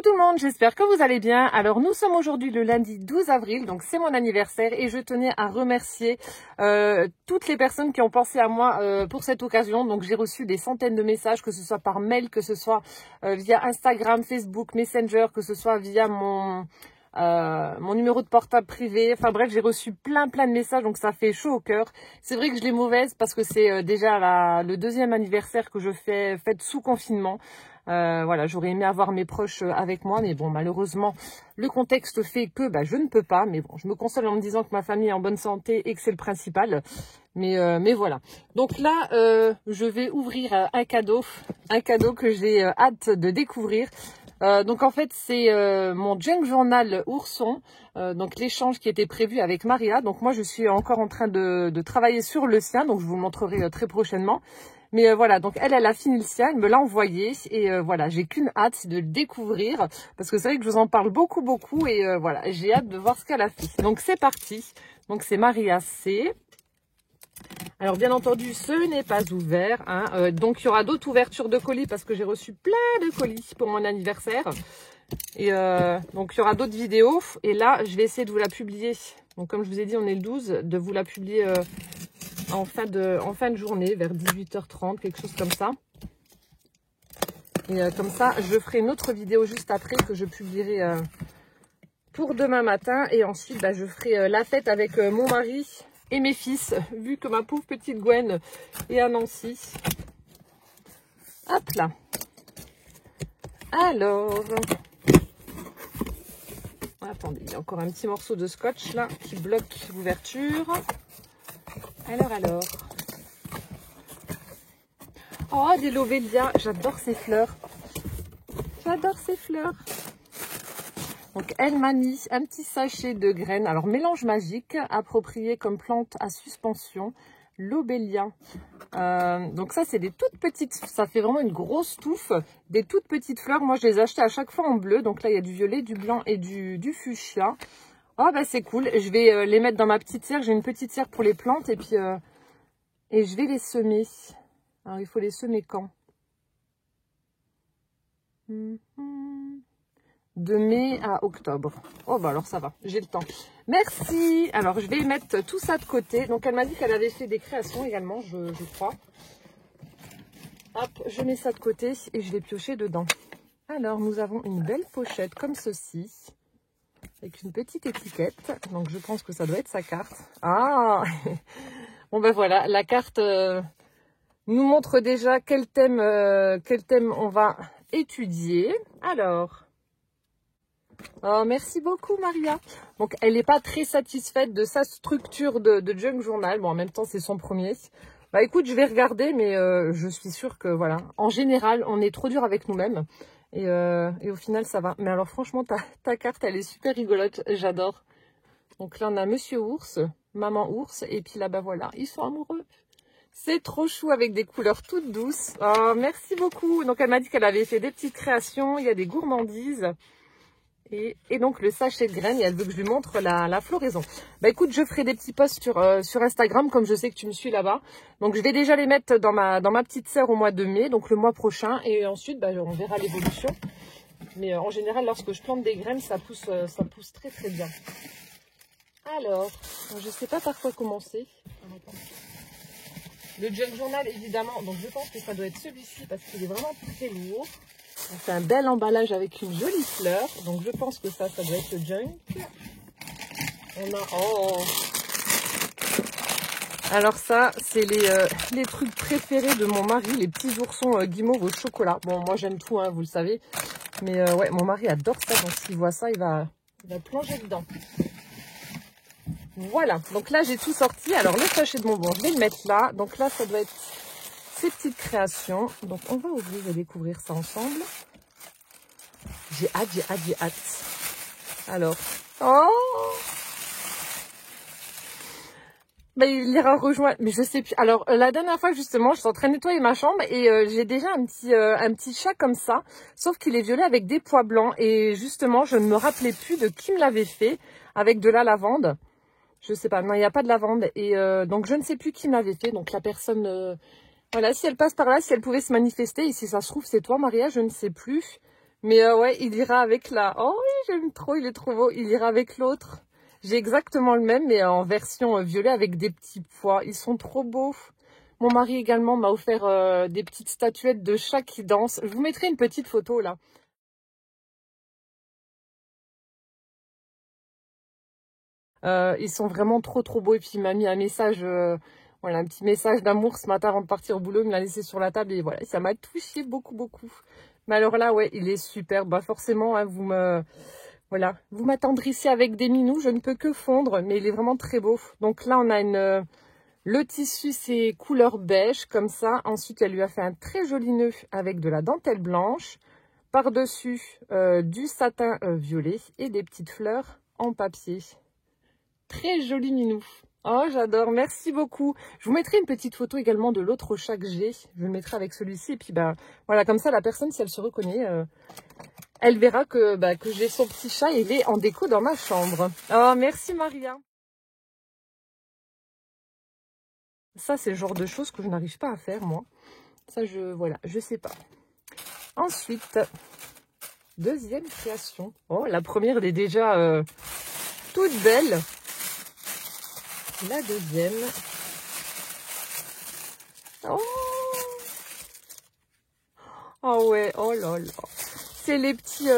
tout le monde, j'espère que vous allez bien. Alors nous sommes aujourd'hui le lundi 12 avril, donc c'est mon anniversaire et je tenais à remercier toutes les personnes qui ont pensé à moi pour cette occasion. Donc j'ai reçu des centaines de messages, que ce soit par mail, que ce soit via Instagram, Facebook, Messenger, que ce soit via mon numéro de portable privé. Enfin bref, j'ai reçu plein de messages, donc ça fait chaud au cœur. C'est vrai que je l'ai mauvaise parce que c'est déjà le deuxième anniversaire que je fais sous confinement. Voilà, j'aurais aimé avoir mes proches avec moi, mais bon, malheureusement, le contexte fait que je ne peux pas. Mais bon, je me console en me disant que ma famille est en bonne santé et que c'est le principal. Mais voilà. Donc là, je vais ouvrir un cadeau que j'ai hâte de découvrir. Donc en fait, c'est mon junk journal ourson, donc l'échange qui était prévu avec Maria. Donc moi, je suis encore en train de travailler sur le sien, donc je vous le montrerai très prochainement. Mais voilà, donc elle a fini le sien, elle me l'a envoyé et voilà, j'ai qu'une hâte, c'est de le découvrir parce que c'est vrai que je vous en parle beaucoup et voilà, j'ai hâte de voir ce qu'elle a fait. Donc c'est parti, donc c'est Maria C. Alors bien entendu, ce n'est pas ouvert, hein. Donc il y aura d'autres ouvertures de colis parce que j'ai reçu plein de colis pour mon anniversaire. Et donc il y aura d'autres vidéos et là, je vais essayer de vous la publier. Donc comme je vous ai dit, on est le 12, de vous la publier en fin de journée, vers 18h30, quelque chose comme ça. Et comme ça, je ferai une autre vidéo juste après que je publierai pour demain matin. Et ensuite, je ferai la fête avec mon mari et mes fils, vu que ma pauvre petite Gwen est à Nancy. Hop là. Alors, attendez, il y a encore un petit morceau de scotch là qui bloque l'ouverture. Alors. Oh, des lobelia, j'adore ces fleurs. J'adore ces fleurs. Donc, elle m'a mis un petit sachet de graines. Alors, mélange magique, approprié comme plante à suspension. Lobelia. Donc ça, c'est des toutes petites. Ça fait vraiment une grosse touffe. Des toutes petites fleurs. Moi, je les achetais à chaque fois en bleu. Donc là, il y a du violet, du blanc et du fuchsia. Oh, c'est cool. Je vais les mettre dans ma petite serre. J'ai une petite serre pour les plantes. Et puis, et je vais les semer. Alors, il faut les semer quand? De mai à octobre. Oh, alors ça va, j'ai le temps. Merci. Alors, je vais mettre tout ça de côté. Donc, elle m'a dit qu'elle avait fait des créations également, je crois. Hop, je mets ça de côté et je vais piocher dedans. Alors, nous avons une belle pochette comme ceci, avec une petite étiquette. Donc, je pense que ça doit être sa carte. Ah. Bon, voilà, la carte nous montre déjà quel thème on va étudier. Alors, oh, merci beaucoup Maria. Donc elle n'est pas très satisfaite de sa structure de junk journal. Bon, en même temps c'est son premier. Écoute, je vais regarder, mais je suis sûre que voilà. En général, on est trop dur avec nous-mêmes. Et au final, ça va. Mais alors franchement, ta carte, elle est super rigolote. J'adore. Donc là, on a Monsieur Ours, Maman Ours. Et puis là-bas, voilà, ils sont amoureux. C'est trop chou avec des couleurs toutes douces. Oh, merci beaucoup. Donc, elle m'a dit qu'elle avait fait des petites créations. Il y a des gourmandises. Et donc, le sachet de graines. Et elle veut que je lui montre la floraison. Écoute, je ferai des petits posts sur Instagram, comme je sais que tu me suis là-bas. Donc, je vais déjà les mettre dans ma petite serre au mois de mai, donc le mois prochain. Et ensuite, on verra l'évolution. Mais en général, lorsque je plante des graines, ça pousse très bien. Alors, je ne sais pas par quoi commencer. Le junk journal, évidemment, donc je pense que ça doit être celui-ci parce qu'il est vraiment très lourd. C'est un bel emballage avec une jolie fleur. Donc je pense que ça doit être le junk. On a... Oh. Alors ça, c'est les trucs préférés de mon mari, les petits oursons guimauve au chocolat. Bon, moi j'aime tout, hein, vous le savez. Mais ouais, mon mari adore ça. Donc s'il voit ça, il va plonger dedans. Voilà, donc là j'ai tout sorti. Alors le sachet de bonbons, je vais le mettre là. Donc là ça doit être ces petites créations. Donc on va ouvrir et découvrir ça ensemble. J'ai hâte. Alors, oh, il ira rejoindre, mais je sais plus. Alors la dernière fois justement, je suis en train de nettoyer ma chambre et j'ai déjà un petit chat comme ça, sauf qu'il est violet avec des pois blancs et justement je ne me rappelais plus de qui me l'avait fait avec de la lavande. Je sais pas, non, il n'y a pas de lavande. Et donc, je ne sais plus qui m'avait fait. Donc, la personne, voilà, si elle passe par là, si elle pouvait se manifester. Et si ça se trouve, c'est toi, Maria, je ne sais plus. Mais ouais, il ira avec la... Oh oui, j'aime trop, il est trop beau. Il ira avec l'autre. J'ai exactement le même, mais en version violet avec des petits pois. Ils sont trop beaux. Mon mari également m'a offert des petites statuettes de chats qui dansent. Je vous mettrai une petite photo là. Ils sont vraiment trop beaux. Et puis il m'a mis un message, voilà, un petit message d'amour ce matin avant de partir au boulot. Il me l'a laissé sur la table et voilà, ça m'a touché beaucoup. Mais alors là, ouais, il est super. Bah forcément, hein, voilà, vous m'attendrissez avec des minous. Je ne peux que fondre, mais il est vraiment très beau. Donc là, on a le tissu, c'est couleur beige comme ça. Ensuite, elle lui a fait un très joli nœud avec de la dentelle blanche. Par-dessus, du satin violet et des petites fleurs en papier. Très joli minou. Oh, j'adore. Merci beaucoup. Je vous mettrai une petite photo également de l'autre chat que j'ai. Je le mettrai avec celui-ci. Et puis, bah, voilà, comme ça, la personne, si elle se reconnaît, elle verra que j'ai son petit chat et il est en déco dans ma chambre. Oh, merci Maria. Ça, c'est le genre de choses que je n'arrive pas à faire, moi. Ça, voilà, je sais pas. Ensuite, deuxième création. Oh, la première, elle est déjà toute belle. La deuxième. Oh ouais, oh là là. C'est les petites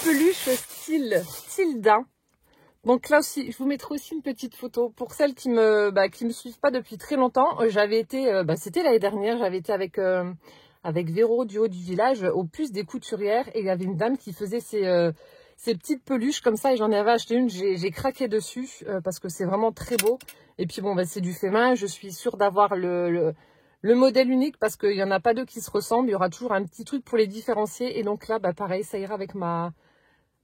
peluches style Tilda. Donc là aussi, je vous mettrai aussi une petite photo. Pour celles qui me suivent pas depuis très longtemps, j'avais été, c'était l'année dernière, j'avais été avec Véro du haut du village au Puce des Couturières et il y avait une dame qui faisait ces petites peluches comme ça et j'en avais acheté une, j'ai craqué dessus parce que c'est vraiment très beau. Et puis bon, c'est du fait main, je suis sûre d'avoir le modèle unique parce qu'il n'y en a pas deux qui se ressemblent, il y aura toujours un petit truc pour les différencier. Et donc là, pareil, ça ira avec mon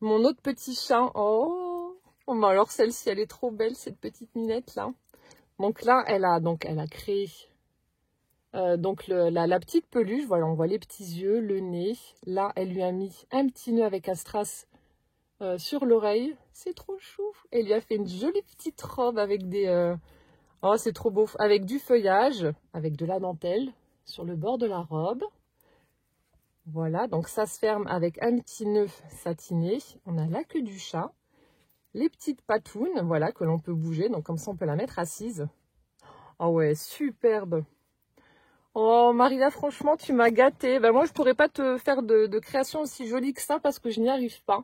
autre petit chat. Oh, bah alors celle-ci, elle est trop belle, cette petite minette là. Donc là, elle a créé la petite peluche. Voilà, on voit les petits yeux, le nez. Là, elle lui a mis un petit nœud avec un strass sur l'oreille. C'est trop chou. Elle lui a fait une jolie petite robe avec des... Oh, c'est trop beau. Avec du feuillage, avec de la dentelle sur le bord de la robe. Voilà, donc ça se ferme avec un petit nœud satiné. On a la queue du chat. Les petites patounes, voilà, que l'on peut bouger. Donc, comme ça, on peut la mettre assise. Oh ouais, superbe. Oh, Maria, franchement, tu m'as gâtée. Ben, moi, je pourrais pas te faire de création aussi jolie que ça parce que je n'y arrive pas.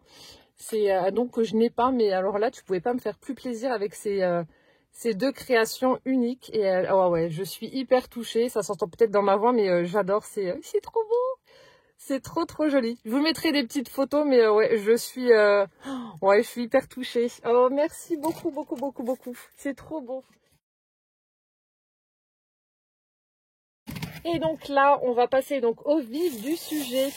C'est donc que je n'ai pas. Mais alors là, tu pouvais pas me faire plus plaisir avec ces deux créations uniques. Et oh ouais, je suis hyper touchée. Ça s'entend peut-être dans ma voix, mais j'adore. C'est trop beau. C'est trop joli. Je vous mettrai des petites photos, mais ouais, je suis hyper touchée. Oh, merci beaucoup. C'est trop beau. Et donc là, on va passer donc au vif du sujet.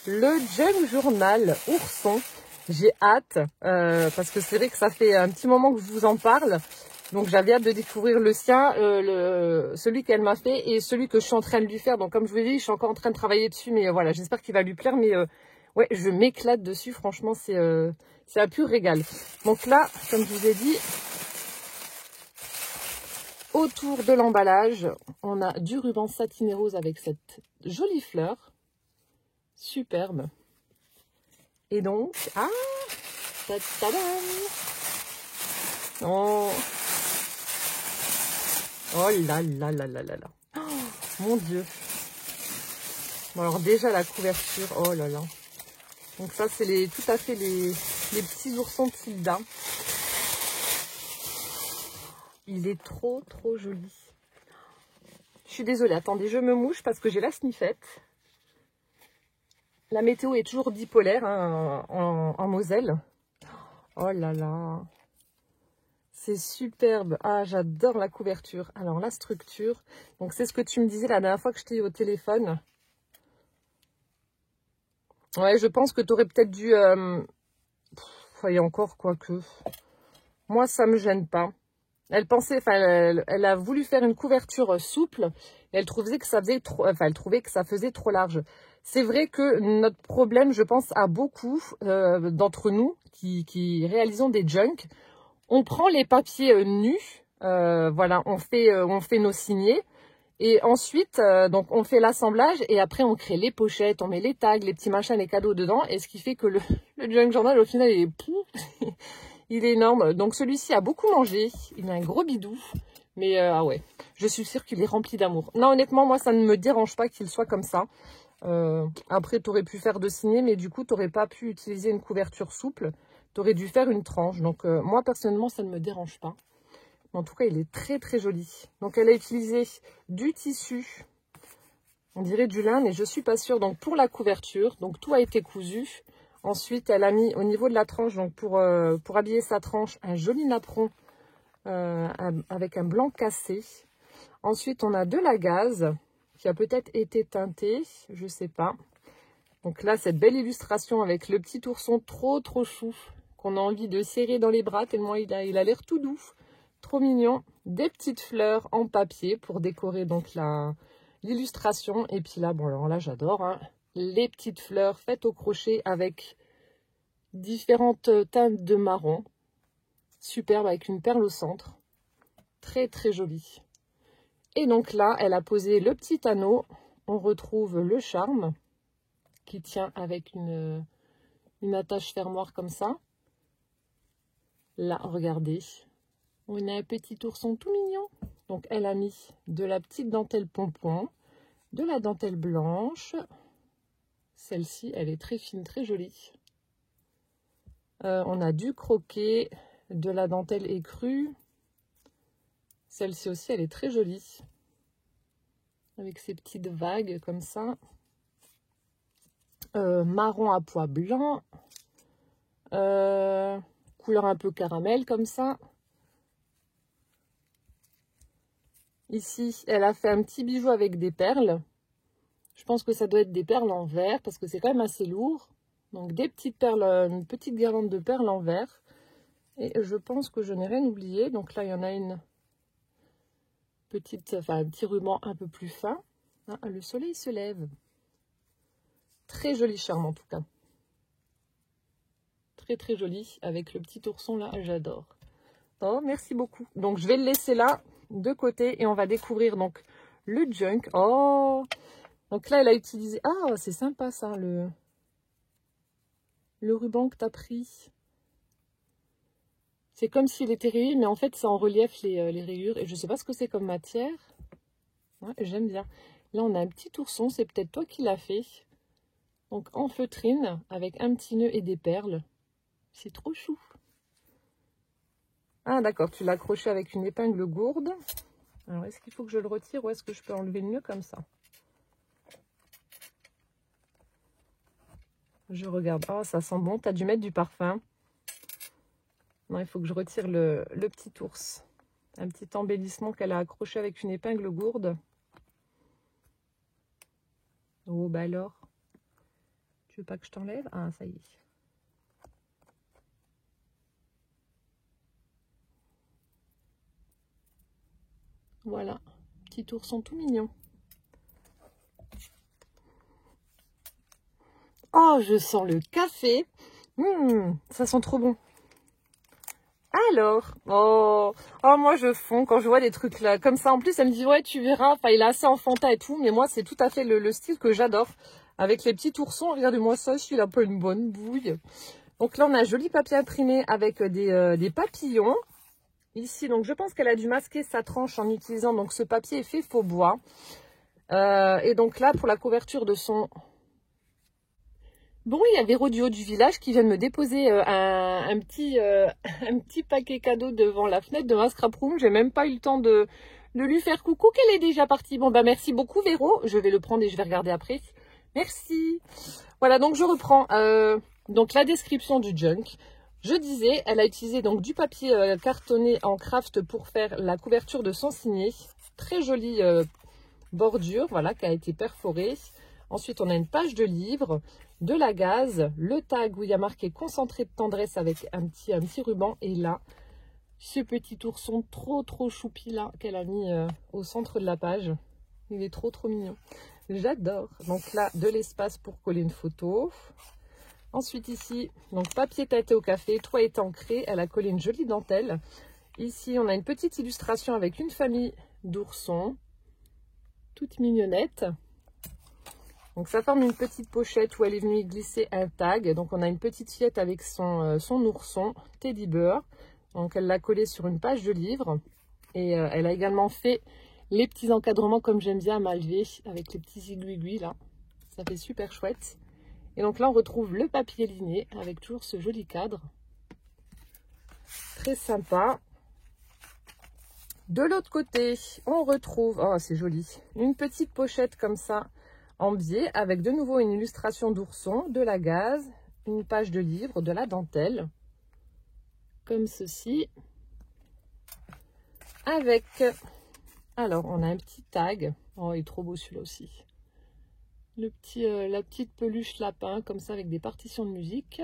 Le Junk Journal Ourson. J'ai hâte, parce que c'est vrai que ça fait un petit moment que je vous en parle. Donc j'avais hâte de découvrir le sien, celui qu'elle m'a fait et celui que je suis en train de lui faire. Donc comme je vous l'ai dit, je suis encore en train de travailler dessus, mais voilà, j'espère qu'il va lui plaire. Mais ouais, je m'éclate dessus, franchement, c'est un pur régal. Donc là, comme je vous ai dit, autour de l'emballage, on a du ruban satiné rose avec cette jolie fleur. Superbe. Et donc, oh, oh là là là là là là. Oh, mon Dieu. Bon, alors déjà la couverture, oh là là. Donc ça, c'est tout à fait les petits oursons Tilda. Il est trop joli. Je suis désolée, attendez, je me mouche parce que j'ai la sniffette. La météo est toujours bipolaire hein, en Moselle. Oh là là. C'est superbe. Ah, j'adore la couverture. Alors, la structure. Donc, c'est ce que tu me disais la dernière fois que je t'ai eu au téléphone. Ouais, je pense que tu aurais peut-être dû... et encore, quoique. Moi, ça me gêne pas. Elle pensait... Enfin, elle a voulu faire une couverture souple. Et elle trouvait que ça faisait trop... Enfin, elle trouvait que ça faisait trop large. C'est vrai que notre problème, je pense, à beaucoup d'entre nous qui réalisons des junks. On prend les papiers nus, voilà, on fait nos signés Et ensuite, donc on fait l'assemblage et après on crée les pochettes, on met les tags, les petits machins, les cadeaux dedans. Et ce qui fait que le junk journal au final il est il est énorme. Donc celui-ci a beaucoup mangé, il a un gros bidou. Mais ah ouais, je suis sûre qu'il est rempli d'amour. Non, honnêtement, moi ça ne me dérange pas qu'il soit comme ça. Après tu aurais pu faire de signer, mais du coup tu n'aurais pas pu utiliser une couverture souple. Tu aurais dû faire une tranche. Donc moi personnellement ça ne me dérange pas. En tout cas, il est très très joli. Donc, elle a utilisé du tissu. On dirait du lin, mais je suis pas sûre. Donc, pour la couverture, donc tout a été cousu. Ensuite, elle a mis au niveau de la tranche, donc pour habiller sa tranche, un joli napperon avec un blanc cassé. Ensuite, on a de la gaze qui a peut-être été teintée, je sais pas. Donc là, cette belle illustration avec le petit ourson trop chou qu'on a envie de serrer dans les bras tellement il a l'air tout doux. Trop mignon, des petites fleurs en papier pour décorer donc l'illustration. Et puis là, bon alors là j'adore, hein, les petites fleurs faites au crochet avec différentes teintes de marron. Superbe avec une perle au centre. Très très jolie. Et donc là, elle a posé le petit anneau. On retrouve le charme qui tient avec une attache fermoire comme ça. Là, regardez. On a un petit ourson tout mignon. Donc, elle a mis de la petite dentelle pompon, de la dentelle blanche. Celle-ci, elle est très fine, très jolie. On a du croquet, de la dentelle écrue. Celle-ci aussi, elle est très jolie. Avec ses petites vagues comme ça. Marron à pois blanc. Couleur un peu caramel comme ça. Ici, elle a fait un petit bijou avec des perles. Je pense que ça doit être des perles en verre parce que c'est quand même assez lourd. Donc des petites perles, une petite guirlande de perles en verre. Et je pense que je n'ai rien oublié. Donc là, il y en a une petite, enfin un petit ruban un peu plus fin. Ah, le soleil se lève. Très joli charme en tout cas. Très très joli avec le petit ourson là, j'adore. Oh, merci beaucoup. Donc je vais le laisser là de côté et on va découvrir donc le junk. Oh, donc là elle a utilisé, ah c'est sympa ça, le ruban que tu as pris. C'est comme s'il était rayé, mais en fait c'est en relief les rayures et je sais pas ce que c'est comme matière. Ouais, j'aime bien. Là on a un petit ourson, c'est peut-être toi qui l'as fait. Donc en feutrine avec un petit nœud et des perles. C'est trop chou. Ah d'accord, tu l'as accroché avec une épingle gourde. Alors est-ce qu'il faut que je le retire ou est-ce que je peux enlever le nœud comme ça? Je regarde. Oh, ça sent bon. Tu as dû mettre du parfum. Non, il faut que je retire le petit ours. Un petit embellissement qu'elle a accroché avec une épingle gourde. Oh, bah alors. Tu veux pas que je t'enlève? Ah, ça y est. Voilà. Petit ourson tout mignon. Oh, je sens le café. Ça sent trop bon. Alors, oh, moi je fonds quand je vois des trucs là comme ça. En plus, elle me dit ouais, tu verras. Enfin, il est assez enfantin et tout, mais moi c'est tout à fait le style que j'adore. Avec les petits oursons, regardez-moi ça, il a pas une bonne bouille. Donc là, on a un joli papier imprimé avec des papillons. Ici, donc je pense qu'elle a dû masquer sa tranche en utilisant donc ce papier fait faux bois. Et donc là, pour la couverture de son... Bon, il y a Véro du haut du village qui vient de me déposer un petit paquet cadeau devant la fenêtre de ma scrap room. J'ai même pas eu le temps de lui faire coucou qu'elle est déjà partie. Bon, bah merci beaucoup Véro. Je vais le prendre et je vais regarder après. Merci. Voilà, donc je reprends donc la description du junk. Je disais, elle a utilisé donc du papier cartonné en craft pour faire la couverture de son signet. Très jolie bordure, voilà, qui a été perforée. Ensuite, on a une page de livre, de la gaze, le tag où il y a marqué concentré de tendresse avec un petit ruban. Et là, ce petit ourson trop choupi là qu'elle a mis au centre de la page. Il est trop mignon. J'adore. Donc là, de l'espace pour coller une photo. Ensuite ici, donc papier tâté au café, toit est ancré. Elle a collé une jolie dentelle. Ici, on a une petite illustration avec une famille d'oursons. toute mignonnette. Donc ça forme une petite pochette où elle est venue glisser un tag. Donc on a une petite fillette avec son ourson, Teddy Bear. Donc elle l'a collé sur une page de livre. Et elle a également fait les petits encadrements comme j'aime bien à Malvé, avec les petits aiguilles là. Ça fait super chouette. Et donc là on retrouve le papier ligné avec toujours ce joli cadre. Très sympa. De l'autre côté, on retrouve, oh c'est joli, une petite pochette comme ça en biais avec de nouveau une illustration d'ourson, de la gaze, une page de livre, de la dentelle, comme ceci. Avec, alors on a un petit tag, oh il est trop beau celui-là aussi. La petite peluche lapin comme ça avec des partitions de musique.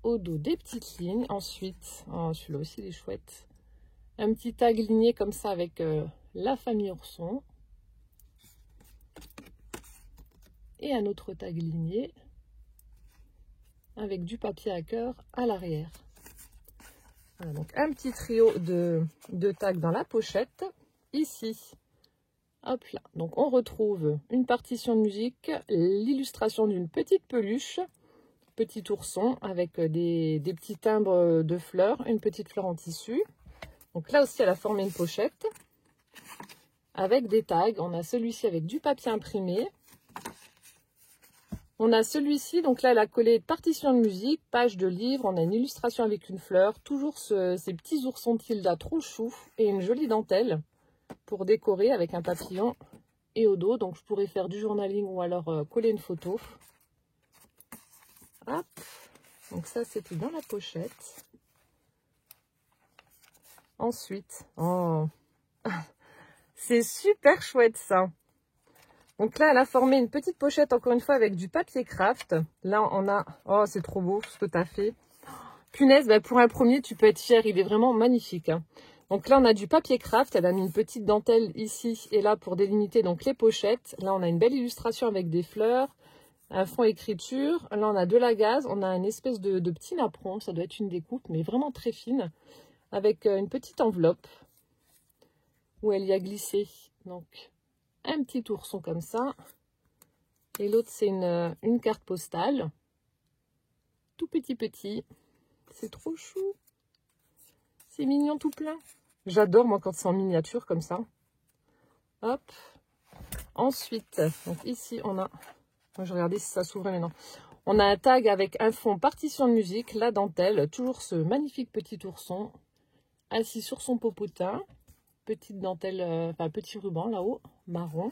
Au dos des petites lignes. Ensuite, oh, celui-là aussi il est chouette. Un petit tag ligné comme ça avec la famille ourson. Et un autre tag ligné avec du papier à cœur à l'arrière. Voilà, donc un petit trio de tags dans la pochette. Ici, hop là. Donc on retrouve une partition de musique, l'illustration d'une petite peluche, petit ourson avec des petits timbres de fleurs, une petite fleur en tissu. Donc là aussi, elle a formé une pochette avec des tags. On a celui-ci avec du papier imprimé. On a celui-ci, donc là, elle a collé partition de musique, page de livre. On a une illustration avec une fleur, toujours ces petits oursons Tilda trop chou et une jolie dentelle pour décorer avec un papillon et au dos. Donc je pourrais faire du journaling ou alors coller une photo. Hop. Donc ça, c'était dans la pochette. Ensuite, oh, c'est super chouette ça. Donc là, elle a formé une petite pochette, encore une fois, avec du papier craft. Là, on a, oh, c'est trop beau ce que tu as fait. Punaise, bah, pour un premier, tu peux être fier, il est vraiment magnifique. Hein. Donc là, on a du papier craft. Elle a mis une petite dentelle ici et là pour délimiter donc les pochettes. Là, on a une belle illustration avec des fleurs, un fond écriture. Là, on a de la gaze. On a une espèce de petit napperon. Ça doit être une découpe, mais vraiment très fine. Avec une petite enveloppe où elle y a glissé donc un petit ourson comme ça. Et l'autre, c'est une carte postale. Tout petit. C'est trop chou. C'est mignon tout plein. J'adore, moi, quand c'est en miniature comme ça. Hop. Ensuite, donc ici, on a... Je vais regarder si ça s'ouvre maintenant. On a un tag avec un fond partition de musique, la dentelle. Toujours ce magnifique petit ourson assis sur son popotin. Petite dentelle, enfin petit ruban là-haut, marron.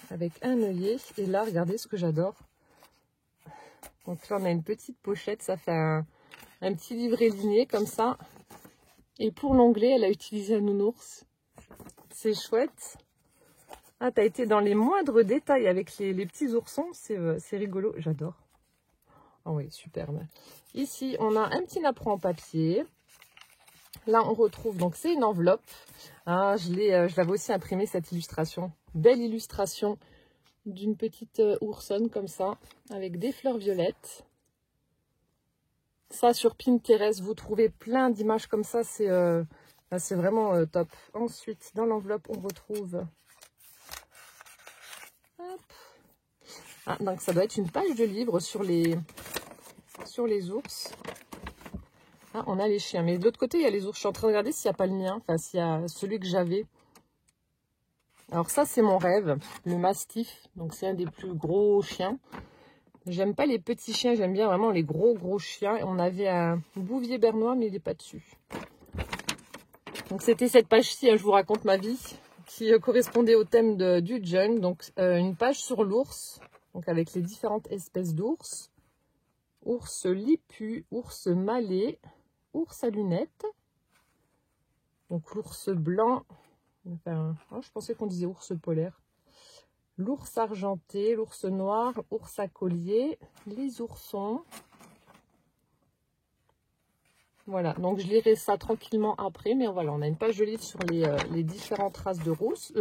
Avec un œillet. Et là, regardez ce que j'adore. Donc là, on a une petite pochette. Ça fait un petit livret ligné comme ça. Et pour l'onglet, elle a utilisé un nounours. C'est chouette. Ah, t'as été dans les moindres détails avec les petits oursons. C'est rigolo. J'adore. Ah oui, superbe. Ici, on a un petit napperon en papier. Là, on retrouve, donc c'est une enveloppe. Ah, je l'avais aussi imprimé cette illustration. Belle illustration d'une petite oursonne comme ça, avec des fleurs violettes. Ça, sur Pinterest, vous trouvez plein d'images comme ça. C'est vraiment top. Ensuite, dans l'enveloppe, on retrouve... Hop. Ah, donc ça doit être une page de livre sur les ours. Ah, on a les chiens. Mais de l'autre côté, il y a les ours. Je suis en train de regarder s'il n'y a pas le mien. Enfin, s'il y a celui que j'avais. Alors ça, c'est mon rêve. Le mastif. Donc, c'est un des plus gros chiens. J'aime pas les petits chiens. J'aime bien vraiment les gros chiens. Et on avait un bouvier bernois, mais il n'est pas dessus. Donc, c'était cette page-ci. Hein, je vous raconte ma vie. Qui correspondait au thème du jungle. Donc, une page sur l'ours. Donc, avec les différentes espèces d'ours. Ours lipu, ours malais. Ours à lunettes, donc l'ours blanc, enfin, oh, je pensais qu'on disait ours polaire, l'ours argenté, l'ours noir, ours à collier, les oursons. Voilà, donc je lirai ça tranquillement après, mais voilà, on a une page de livre sur les différentes races d'ours,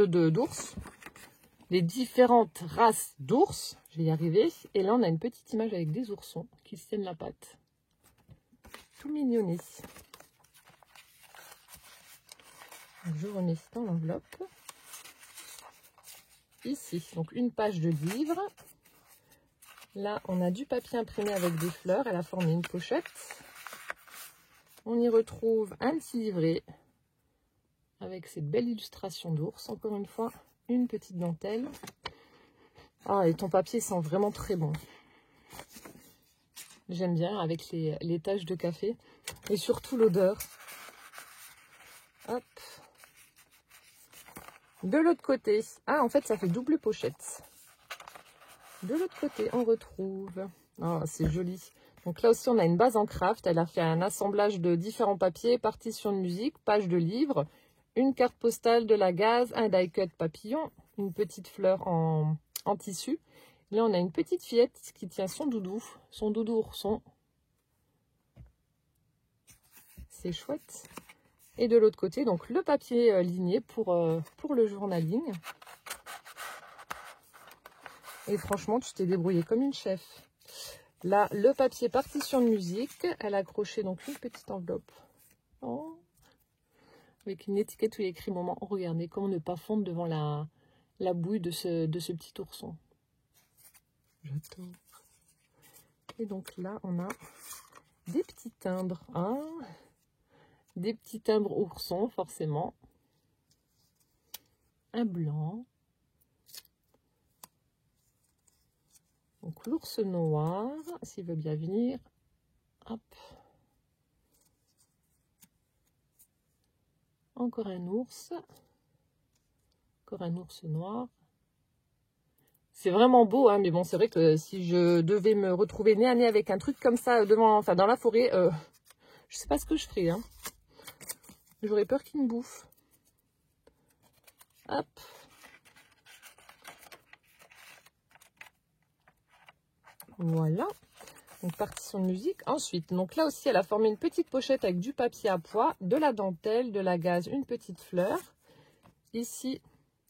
les différentes races d'ours, je vais y arriver, et là on a une petite image avec des oursons qui se tiennent la patte. Tout mignonné. Donc, je remets dans l'enveloppe. Ici, donc une page de livre. Là, on a du papier imprimé avec des fleurs. Elle a formé une pochette. On y retrouve un petit livret avec cette belle illustration d'ours. Encore une fois, une petite dentelle. Ah, et ton papier sent vraiment très bon. J'aime bien avec les taches de café. Et surtout l'odeur. Hop. De l'autre côté, ah en fait ça fait double pochette. De l'autre côté on retrouve, oh c'est joli. Donc là aussi on a une base en craft, elle a fait un assemblage de différents papiers, partition de musique, page de livre, une carte postale, de la gaze, un die cut papillon, une petite fleur en tissu. Là on a une petite fillette qui tient son doudou ourson. C'est chouette. Et de l'autre côté, donc le papier ligné pour le journaling. Et franchement, tu t'es débrouillée comme une chef. Là, le papier partition de musique. Elle a accroché donc une petite enveloppe. Oh. Avec une étiquette où il y a écrit moment. Regardez comment ne pas fondre devant la bouille de ce petit ourson. J'adore. Et donc là, on a des petits timbres. Hein, des petits timbres oursons, forcément. Un blanc. Donc l'ours noir, s'il veut bien venir. Hop. Encore un ours. Encore un ours noir. C'est vraiment beau, hein, mais bon, c'est vrai que si je devais me retrouver nez à nez avec un truc comme ça devant, enfin dans la forêt, je sais pas ce que je ferais. Hein. J'aurais peur qu'il me bouffe. Hop. Voilà. Donc partition de musique. Ensuite, donc là aussi, elle a formé une petite pochette avec du papier à pois, de la dentelle, de la gaze, une petite fleur. Ici,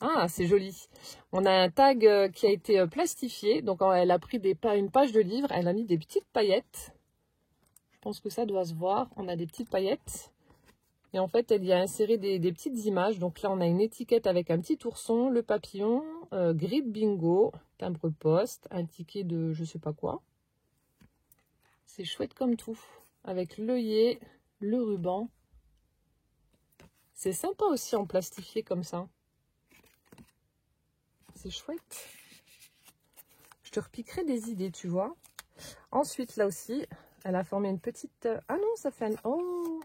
ah, c'est joli. On a un tag qui a été plastifié. Donc elle a pris une page de livre, elle a mis des petites paillettes. Je pense que ça doit se voir. On a des petites paillettes. Et en fait, elle y a inséré des petites images. Donc là, on a une étiquette avec un petit ourson, le papillon, grid bingo, timbre poste, un ticket de je sais pas quoi. C'est chouette comme tout. Avec l'œillet, le ruban. C'est sympa aussi en plastifié comme ça. C'est chouette. Je te repiquerai des idées, tu vois. Ensuite, là aussi, elle a formé une petite... Ah non, ça fait un... Oh!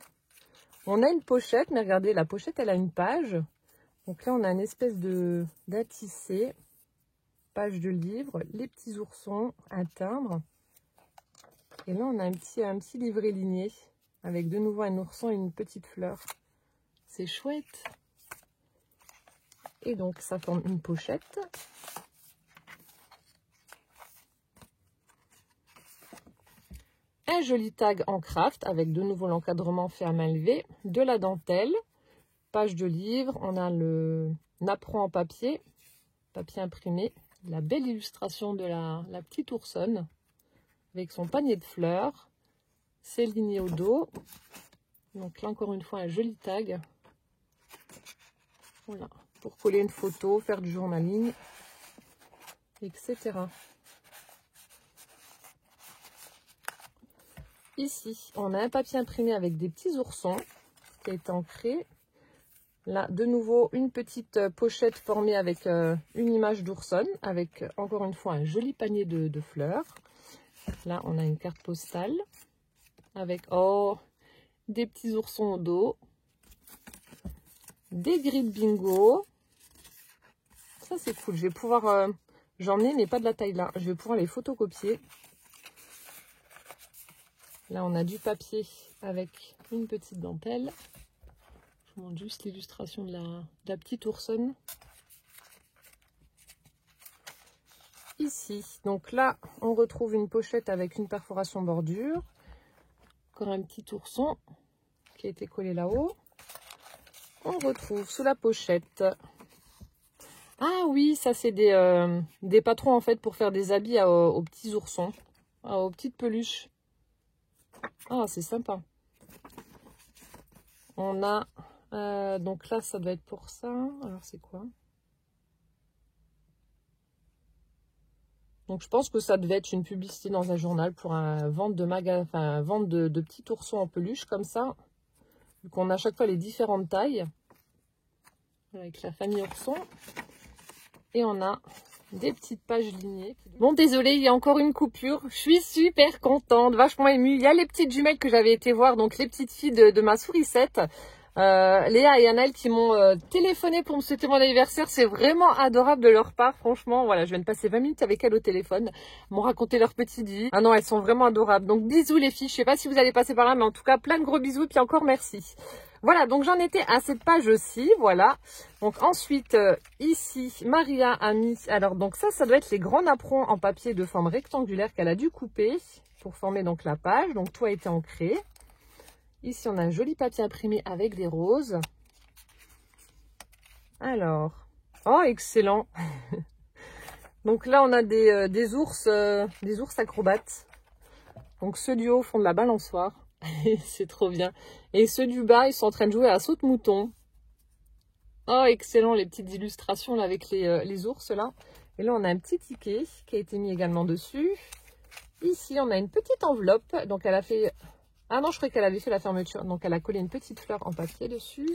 On a une pochette, mais regardez, la pochette, elle a une page. Donc là, on a une espèce d'atissé, page de livre, les petits oursons, un timbre. Et là, on a un petit livret ligné, avec de nouveau un ourson et une petite fleur. C'est chouette. Et donc, ça forme une pochette. Un joli tag en craft avec de nouveau l'encadrement fait à main levée, de la dentelle, page de livre, on a le napperon en papier imprimé, la belle illustration de la petite oursonne avec son panier de fleurs, c'est ligné au dos. Donc là encore une fois un joli tag. Voilà, pour coller une photo, faire du journaling, etc. Ici, on a un papier imprimé avec des petits oursons qui a été ancré. Là, de nouveau, une petite pochette formée avec une image d'oursonne, avec encore une fois un joli panier de fleurs. Là, on a une carte postale avec des petits oursons au dos, des grilles bingo. Ça, c'est cool. Je vais pouvoir... j'en ai, mais pas de la taille là. Je vais pouvoir les photocopier. Là, on a du papier avec une petite dentelle. Je vous montre juste l'illustration de la petite oursonne. Ici, donc là, on retrouve une pochette avec une perforation bordure. Encore un petit ourson qui a été collé là-haut. On retrouve sous la pochette... Ah oui, ça c'est des patrons en fait pour faire des habits aux petits oursons, aux petites peluches. Ah, c'est sympa. On a Donc là, ça doit être pour ça. Alors, c'est quoi? Donc, je pense que ça devait être une publicité dans un journal pour un vente de vente de petits oursons en peluche, comme ça. Vu qu'on a à chaque fois les différentes tailles. Avec la famille ourson. Et on a des petites pages lignées. Bon, désolé, il y a encore une coupure. Je suis super contente, vachement émue. Il y a les petites jumelles que j'avais été voir, donc les petites filles de ma sourisette. Léa et Anaël qui m'ont téléphoné pour me souhaiter mon anniversaire. C'est vraiment adorable de leur part, franchement. Voilà, je viens de passer 20 minutes avec elles au téléphone. Elles m'ont raconté leur petite vie. Ah non, elles sont vraiment adorables. Donc bisous les filles, je sais pas si vous allez passer par là, mais en tout cas, plein de gros bisous et puis encore merci. Voilà, donc j'en étais à cette page-ci, voilà. Donc ensuite, ici, Maria a mis... Alors donc ça doit être les grands napperons en papier de forme rectangulaire qu'elle a dû couper pour former donc la page. Donc tout a été ancré. Ici, on a un joli papier imprimé avec des roses. Alors, oh, excellent. Donc là, on a des ours acrobates. Donc ceux du haut font de la balançoire. C'est trop bien. Et ceux du bas, ils sont en train de jouer à saute-mouton. Oh, excellent, les petites illustrations là avec les ours là. Et là, on a un petit ticket qui a été mis également dessus. Ici, on a une petite enveloppe. Donc, elle a fait... Ah non, je croyais qu'elle avait fait la fermeture. Donc, elle a collé une petite fleur en papier dessus.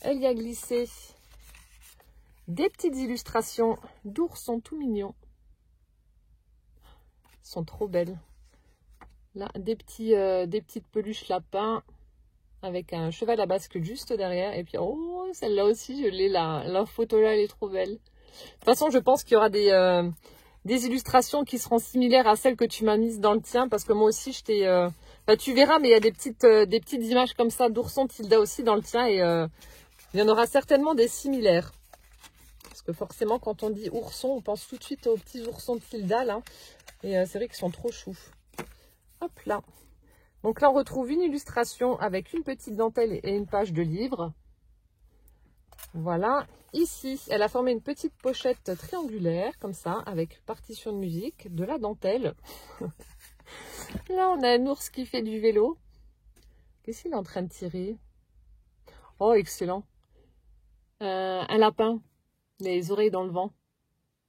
Elle y a glissé des petites illustrations d'oursons tout mignons. Ils sont trop belles. Là, des petites peluches lapins avec un cheval à bascule juste derrière. Et puis, oh, celle-là aussi, je l'ai là. La photo là, elle est trop belle. De toute façon, je pense qu'il y aura des illustrations qui seront similaires à celles que tu m'as mises dans le tien. Parce que moi aussi, je t'ai... Bah, tu verras, mais il y a des petites images comme ça d'oursons Tilda aussi dans le tien. Et il y en aura certainement des similaires. Parce que forcément, quand on dit ourson, on pense tout de suite aux petits oursons de Tilda, là. Et c'est vrai qu'ils sont trop choux. Hop là. Donc là, on retrouve une illustration avec une petite dentelle et une page de livre. Voilà. Ici, elle a formé une petite pochette triangulaire, comme ça, avec partition de musique, de la dentelle. Là, on a un ours qui fait du vélo. Qu'est-ce qu'il est en train de tirer? Oh, excellent. Un lapin, les oreilles dans le vent.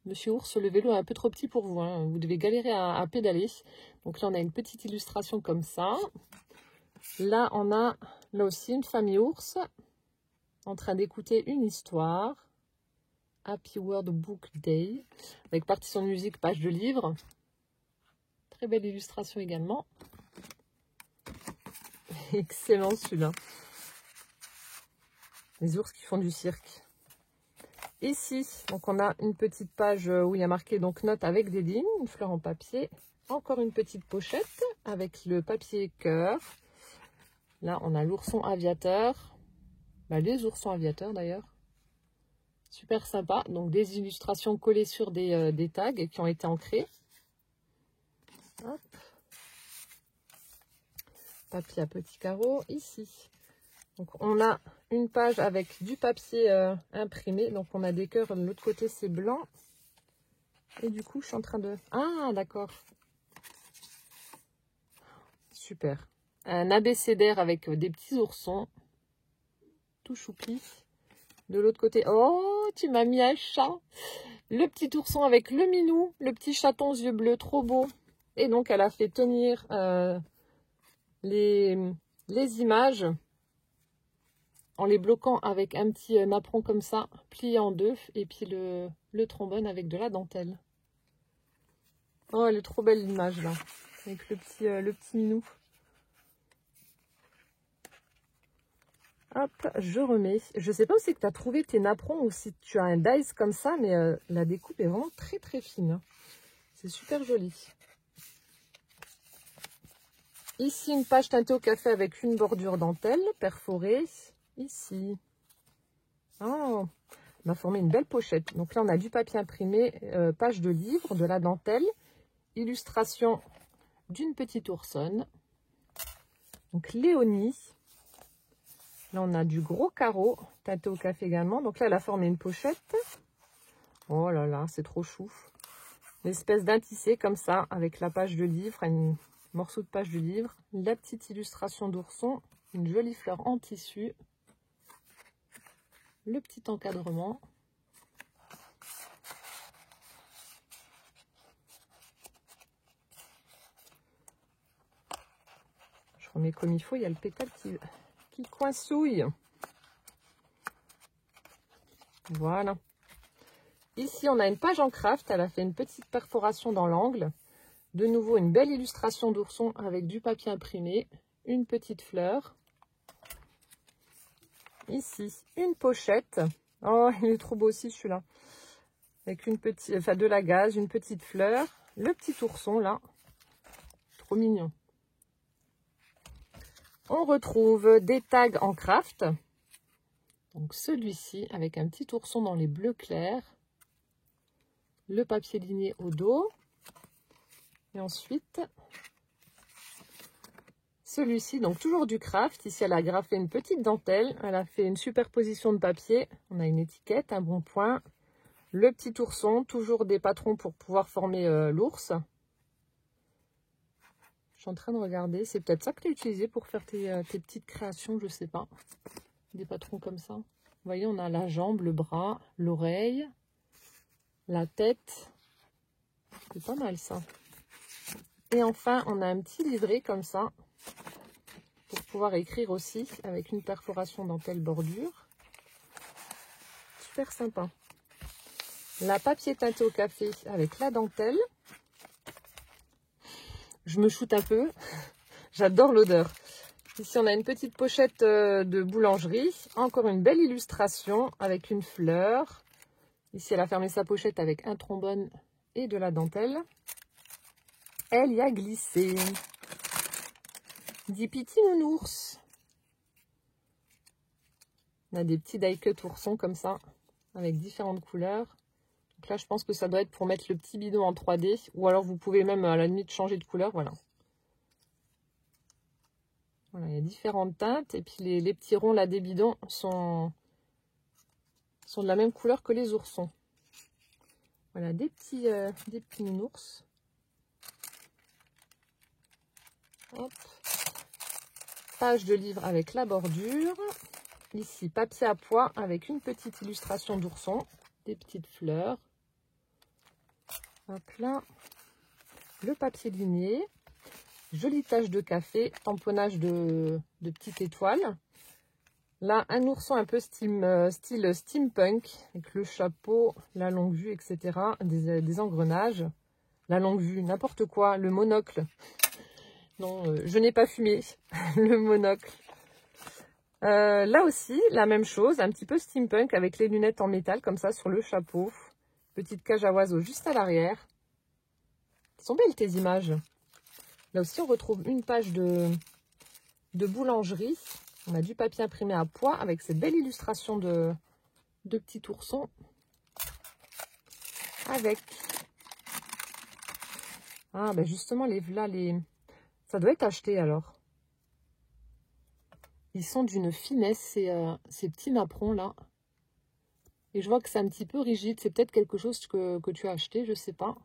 Monsieur Ours, le vélo est un peu trop petit pour vous. Hein. Vous devez galérer à pédaler. Donc là, on a une petite illustration comme ça. Là, on a là aussi une famille ours en train d'écouter une histoire. Happy World Book Day. Avec partition de musique, page de livre. Très belle illustration également. Excellent celui-là. Les ours qui font du cirque. Ici, donc on a une petite page où il y a marqué donc notes avec des lignes, une fleur en papier. Encore une petite pochette avec le papier cœur. Là, on a l'ourson aviateur. Bah, les oursons aviateurs d'ailleurs. Super sympa. Donc des illustrations collées sur des tags qui ont été ancrés. Hop. Papier à petits carreaux ici. Donc on a une page avec du papier imprimé. Donc on a des cœurs, de l'autre côté c'est blanc. Et du coup je suis en train de... Ah d'accord. Super. Un abécédaire avec des petits oursons. Tout choupi. De l'autre côté... Oh, tu m'as mis un chat. Le petit ourson avec le minou. Le petit chaton aux yeux bleus, trop beau. Et donc elle a fait tenir les images en les bloquant avec un petit napperon comme ça, plié en deux, et puis le trombone avec de la dentelle. Oh, elle est trop belle l'image là, avec le petit minou. Hop, je remets. Je sais pas où c'est que tu as trouvé tes napperons ou si tu as un dice comme ça, mais la découpe est vraiment très très fine. C'est super joli. Ici, une page teintée au café avec une bordure dentelle perforée. Ici. Oh, on a formé une belle pochette. Donc là, on a du papier imprimé, page de livre, de la dentelle, illustration d'une petite oursonne. Donc Léonie. Là, on a du gros carreau, teinté au café également. Donc là, elle a formé une pochette. Oh là là, c'est trop chou. Une espèce d'un tissé comme ça, avec la page de livre, un morceau de page de livre, la petite illustration d'ourson, une jolie fleur en tissu. le petit encadrement. Je remets comme il faut, il y a le pétale qui coincouille. Voilà. Ici, on a une page en craft. Elle a fait une petite perforation dans l'angle. De nouveau, une belle illustration d'ourson avec du papier imprimé. Une petite fleur. Ici, une pochette. Oh, il est trop beau aussi celui-là. Avec une petite, enfin de la gaze, une petite fleur. Le petit ourson là. Trop mignon. On retrouve des tags en craft. Donc celui-ci avec un petit ourson dans les bleus clairs. Le papier ligné au dos. Et ensuite, celui-ci, donc toujours du craft. Ici, elle a graffé une petite dentelle. Elle a fait une superposition de papier. On a une étiquette, un bon point. Le petit ourson, toujours des patrons pour pouvoir former l'ours. Je suis en train de regarder. C'est peut-être ça que tu as utilisé pour faire tes petites créations, je sais pas. Des patrons comme ça. Vous voyez, on a la jambe, le bras, l'oreille, la tête. C'est pas mal ça. Et enfin, on a un petit livret comme ça pour pouvoir écrire aussi avec une perforation dentelle bordure. Super sympa. La papier teinté au café avec la dentelle. Je me shoote un peu. J'adore l'odeur. Ici, on a une petite pochette de boulangerie. Encore une belle illustration avec une fleur. Ici, elle a fermé sa pochette avec un trombone et de la dentelle. Elle y a glissé. Des petits nounours. On a des petits die-cut oursons comme ça, avec différentes couleurs. Donc là, je pense que ça doit être pour mettre le petit bidon en 3D. Ou alors, vous pouvez même, à la limite, changer de couleur. Voilà. Voilà, il y a différentes teintes. Et puis, les petits ronds, là, des bidons sont de la même couleur que les oursons. Voilà, des petits nounours. Hop. Page de livre avec la bordure. Ici, papier à pois avec une petite illustration d'ourson. Des petites fleurs. Hop là. Le papier ligné. Jolie tache de café. Tamponnage de petites étoiles. Là, un ourson un peu style steampunk. Avec le chapeau, la longue vue, etc. Des engrenages. La longue vue, n'importe quoi. Le monocle. Non, je n'ai pas fumé. Le monocle. Là aussi, la même chose, un petit peu steampunk avec les lunettes en métal comme ça sur le chapeau. Petite cage à oiseaux juste à l'arrière. Elles sont belles tes images. Là aussi, on retrouve une page de boulangerie. On a du papier imprimé à pois avec cette belle illustration de petits oursons. Avec... Ah, ben justement, ça doit être acheté alors. Ils sont d'une finesse, ces petits napperons là. Et je vois que c'est un petit peu rigide. C'est peut-être quelque chose que tu as acheté, je sais pas.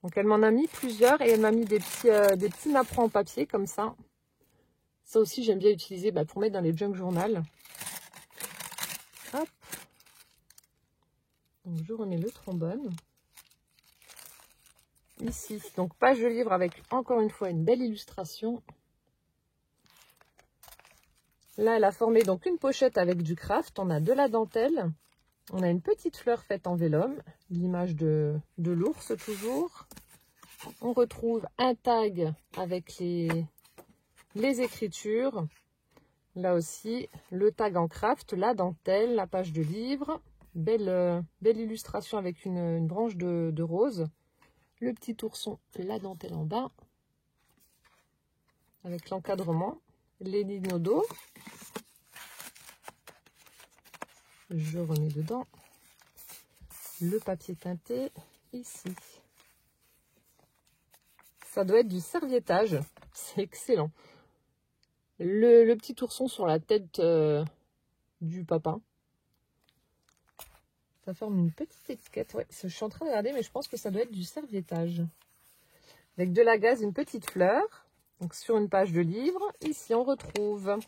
Donc elle m'en a mis plusieurs et elle m'a mis des petits napperons en papier comme ça. Ça aussi j'aime bien utiliser pour mettre dans les junk journal. Hop. Donc je remets le trombone. Ici, donc page de livre avec encore une fois une belle illustration. Là, elle a formé donc une pochette avec du craft. On a de la dentelle. On a une petite fleur faite en vélum. L'image de l'ours toujours. On retrouve un tag avec les écritures. Là aussi, le tag en craft, la dentelle, la page de livre. Belle illustration avec une branche de rose. Le petit ourson, la dentelle en bas. Avec l'encadrement. Les lignes au dos. Je remets dedans le papier teinté ici. Ça doit être du serviettage. C'est excellent. Le petit ourson sur la tête du papa. Ça forme une petite étiquette. Ouais, je suis en train de regarder, mais je pense que ça doit être du serviettage. Avec de la gaze, une petite fleur. Donc sur une page de livre. Ici, on retrouve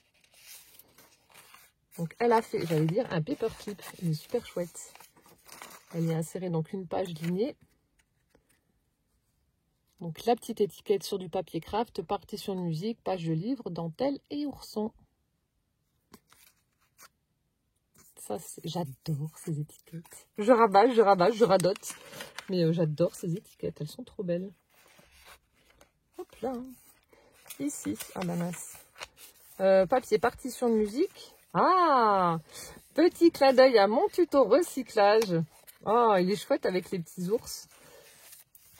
Donc elle a fait, j'allais dire, un paperclip. Il est super chouette. Elle y a inséré donc une page lignée. Donc la petite étiquette sur du papier craft, partition de musique, page de livre, dentelle et ourson. Ça, j'adore ces étiquettes. Je rabâche, je radote. Mais j'adore ces étiquettes, elles sont trop belles. Hop là. Ici, ah bah mince. Papier partition de musique. Ah, petit clin d'œil à mon tuto recyclage. Oh, il est chouette avec les petits ours.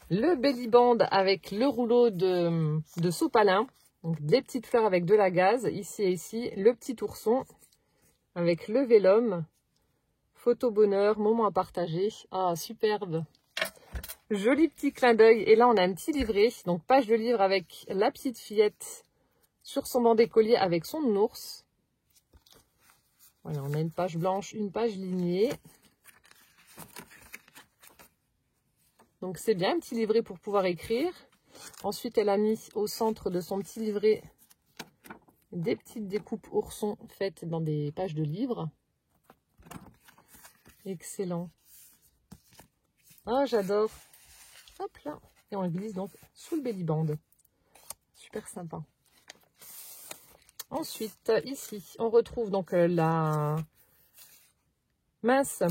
Le belly band avec le rouleau de sopalin. Donc des petites fleurs avec de la gaze. Ici et ici. Le petit ourson avec le vélum. Photo bonheur, moment à partager. Ah, superbe. Joli petit clin d'œil. Et là, on a un petit livret. Donc, page de livre avec la petite fillette sur son banc d'écolier avec son ours. Voilà, on a une page blanche, une page lignée. Donc, c'est bien, un petit livret pour pouvoir écrire. Ensuite, elle a mis au centre de son petit livret des petites découpes oursons faites dans des pages de livres. Excellent. Ah, j'adore. Hop là. Et on le glisse donc sous le belly band. Super sympa. Ensuite, ici, on retrouve donc la mince.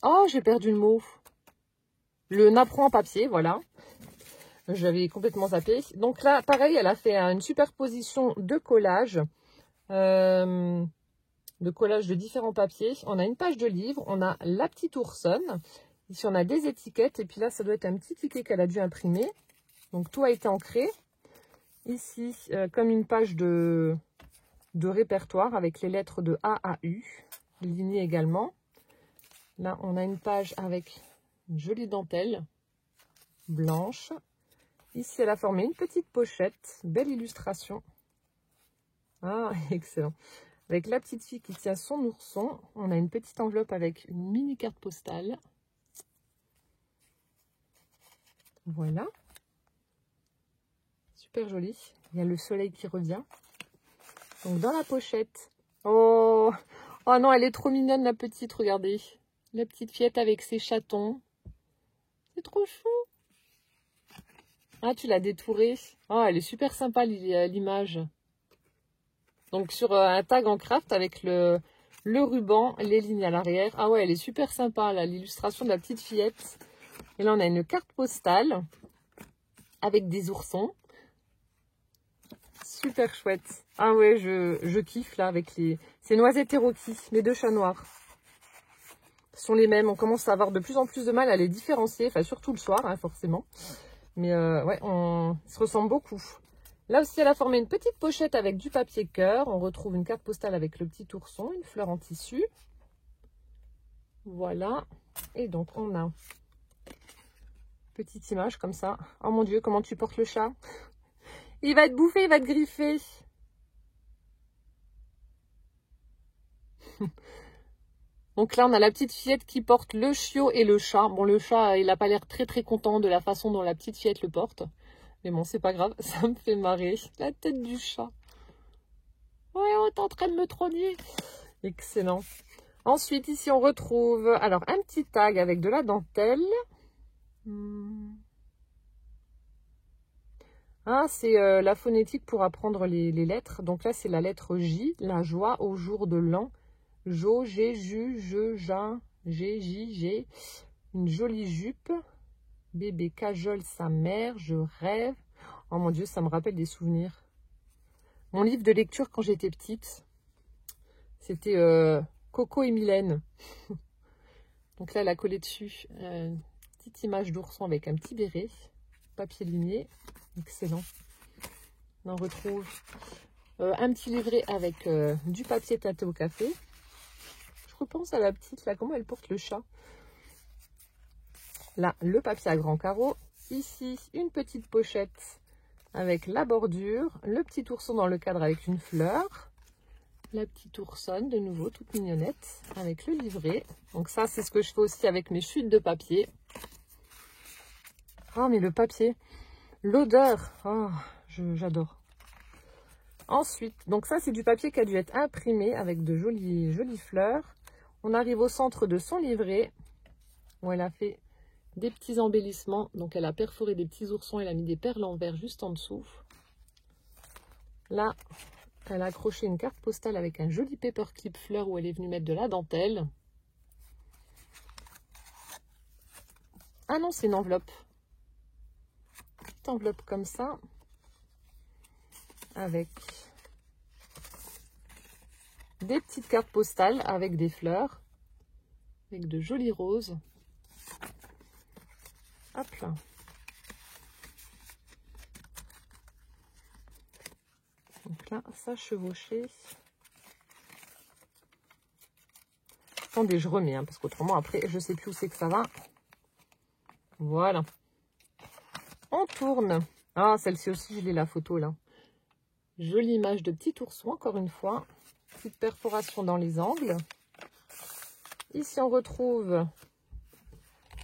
Oh, j'ai perdu le mot. Le napperon en papier, voilà. J'avais complètement zappé. Donc là, pareil, elle a fait une superposition de collage. De différents papiers. On a une page de livre. On a la petite oursonne. Ici, on a des étiquettes. Et puis là, ça doit être un petit ticket qu'elle a dû imprimer. Donc, tout a été ancré. Ici, comme une page de répertoire avec les lettres de A à U. Lignées également. Là, on a une page avec une jolie dentelle blanche. Ici, elle a formé une petite pochette. Belle illustration. Ah, excellent. Avec la petite fille qui tient son ourson. On a une petite enveloppe avec une mini carte postale. Voilà. Super joli. Il y a le soleil qui revient. Donc, dans la pochette. Oh, oh non, elle est trop mignonne, la petite. Regardez. La petite fillette avec ses chatons. C'est trop chou. Ah, tu l'as détourée. Oh, elle est super sympa, l'image. Donc, sur un tag en craft avec le ruban, les lignes à l'arrière. Ah ouais, elle est super sympa, là, l'illustration de la petite fillette. Et là, on a une carte postale avec des oursons. Super chouette. Ah ouais, je kiffe, là, avec ces noisettes et Rocky, les deux chats noirs. Ce sont les mêmes. On commence à avoir de plus en plus de mal à les différencier. Enfin, surtout le soir, hein, forcément. Mais ouais, ils se ressemblent beaucoup. Là aussi, elle a formé une petite pochette avec du papier cœur. On retrouve une carte postale avec le petit ourson, une fleur en tissu. Voilà. Et donc, on a petite image comme ça. Oh mon Dieu, comment tu portes le chat? Il va être bouffé, il va être griffé. Donc là, on a la petite fillette qui porte le chiot et le chat. Bon, le chat, il n'a pas l'air très très content de la façon dont la petite fillette le porte. Mais bon, c'est pas grave, ça me fait marrer. La tête du chat. Ouais, on est en train de me trogner. Excellent. Ensuite, ici, on retrouve alors un petit tag avec de la dentelle. Ah, c'est la phonétique pour apprendre les lettres. Donc là, c'est la lettre J, la joie au jour de l'an. Jo, G, Ju, Je, Ja, G, J, G. Une jolie jupe. Bébé cajole sa mère, je rêve. Oh mon Dieu, ça me rappelle des souvenirs. Mon livre de lecture quand j'étais petite, c'était Coco et Mylène. Donc là, elle a collé dessus une petite image d'ourson avec un petit béret. Papier ligné. Excellent. On retrouve un petit livret avec du papier tâté au café. Je repense à la petite, là, comment elle porte le chat. Là, le papier à grands carreaux. Ici, une petite pochette avec la bordure. Le petit ourson dans le cadre avec une fleur. La petite oursonne, de nouveau, toute mignonnette, avec le livret. Donc ça, c'est ce que je fais aussi avec mes chutes de papier. Oh, mais le papier, l'odeur, oh, j'adore. Ensuite, donc ça c'est du papier qui a dû être imprimé avec de jolies fleurs. On arrive au centre de son livret où elle a fait des petits embellissements. Donc elle a perforé des petits oursons, elle a mis des perles en verre juste en dessous. Là, elle a accroché une carte postale avec un joli paperclip fleur où elle est venue mettre de la dentelle. Ah non, c'est une enveloppe. Petite enveloppe comme ça. Avec des petites cartes postales avec des fleurs. Avec de jolies roses. Hop là. Donc là, ça chevauché. Attendez, je remets, hein, parce qu'autrement, après, je sais plus où c'est que ça va. Voilà. On tourne. Ah, celle-ci aussi, je l'ai la photo, là. Jolie image de petit ourson, encore une fois. Petite perforation dans les angles. Ici, on retrouve...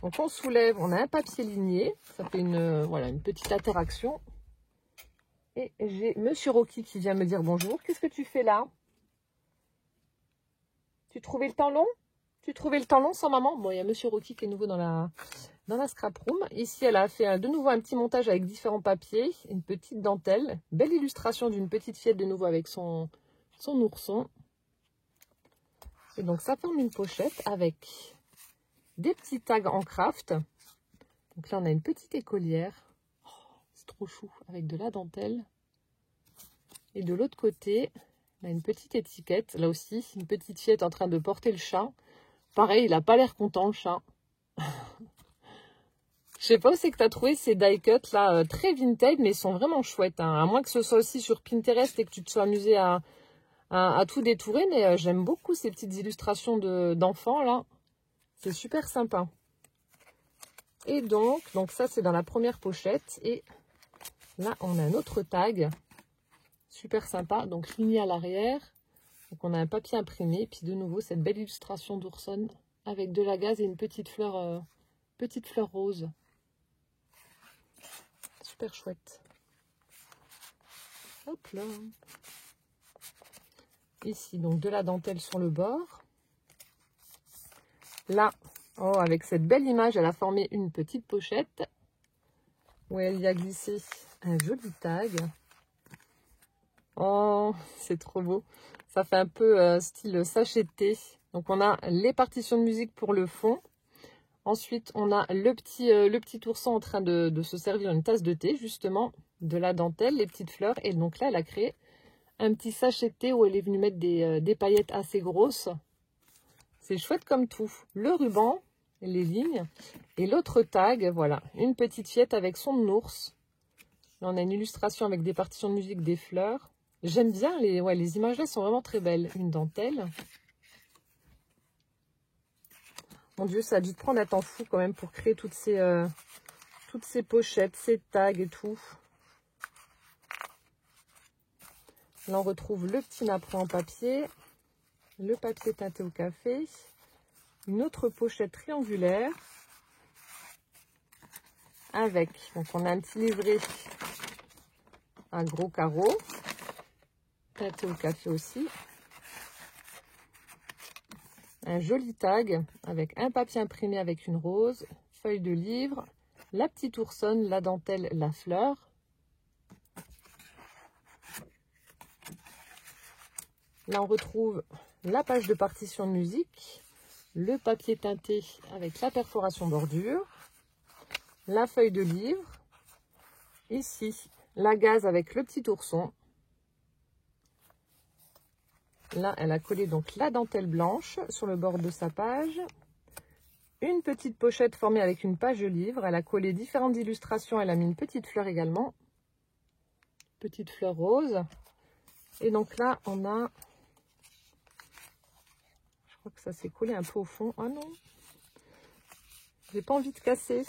Donc, on soulève, on a un papier ligné. Ça fait voilà, une petite interaction. Et j'ai Monsieur Rocky qui vient me dire bonjour. Qu'est-ce que tu fais là? Tu trouvais le temps long? Tu trouvais le temps long sans maman? Bon, il y a Monsieur Rocky qui est nouveau dans la scrap room. Ici, elle a fait de nouveau un petit montage avec différents papiers. Une petite dentelle. Belle illustration d'une petite fillette de nouveau avec son ourson. Et donc, ça forme une pochette avec des petits tags en craft. Donc là, on a une petite écolière. Oh, c'est trop chou. Avec de la dentelle. Et de l'autre côté, on a une petite étiquette. Là aussi, une petite fillette en train de porter le chat. Pareil, il n'a pas l'air content, le chat. Je sais pas où c'est que tu as trouvé ces die cuts là, très vintage, mais ils sont vraiment chouettes. Hein. À moins que ce soit aussi sur Pinterest et que tu te sois amusé à tout détourer. Mais j'aime beaucoup ces petites illustrations d'enfants là. C'est super sympa. Et donc ça c'est dans la première pochette. Et là, on a un autre tag. Super sympa. Donc ligné à l'arrière. Donc on a un papier imprimé. Puis de nouveau, cette belle illustration d'ourson avec de la gaze et une petite fleur rose. Super chouette. Hop là. Ici, donc de la dentelle sur le bord. Là, oh, avec cette belle image, elle a formé une petite pochette où elle y a glissé un joli tag. Oh, c'est trop beau. Ça fait un peu style sachet de thé. Donc, on a les partitions de musique pour le fond. Ensuite, on a le petit ourson en train de se servir une tasse de thé, justement, de la dentelle, les petites fleurs. Et donc là, elle a créé un petit sachet de thé où elle est venue mettre des paillettes assez grosses. C'est chouette comme tout. Le ruban, les lignes. Et l'autre tag, voilà, une petite fillette avec son ours. Là, on a une illustration avec des partitions de musique, des fleurs. J'aime bien, les images là sont vraiment très belles. Une dentelle. Mon Dieu, ça a dû te prendre un temps fou quand même pour créer toutes ces pochettes, ces tags et tout. Là, on retrouve le petit napperon en papier, le papier teinté au café, une autre pochette triangulaire avec, donc on a un petit livret à gros carreaux, teinté au café aussi. Un joli tag avec un papier imprimé avec une rose, feuille de livre, la petite oursonne, la dentelle, la fleur. Là, on retrouve la page de partition de musique, le papier teinté avec la perforation bordure, la feuille de livre, ici, la gaze avec le petit ourson. Là, elle a collé donc la dentelle blanche sur le bord de sa page. Une petite pochette formée avec une page de livre. Elle a collé différentes illustrations. Elle a mis une petite fleur également. Petite fleur rose. Et donc là, on a... Je crois que ça s'est collé un peu au fond. Ah non, j'ai pas envie de casser.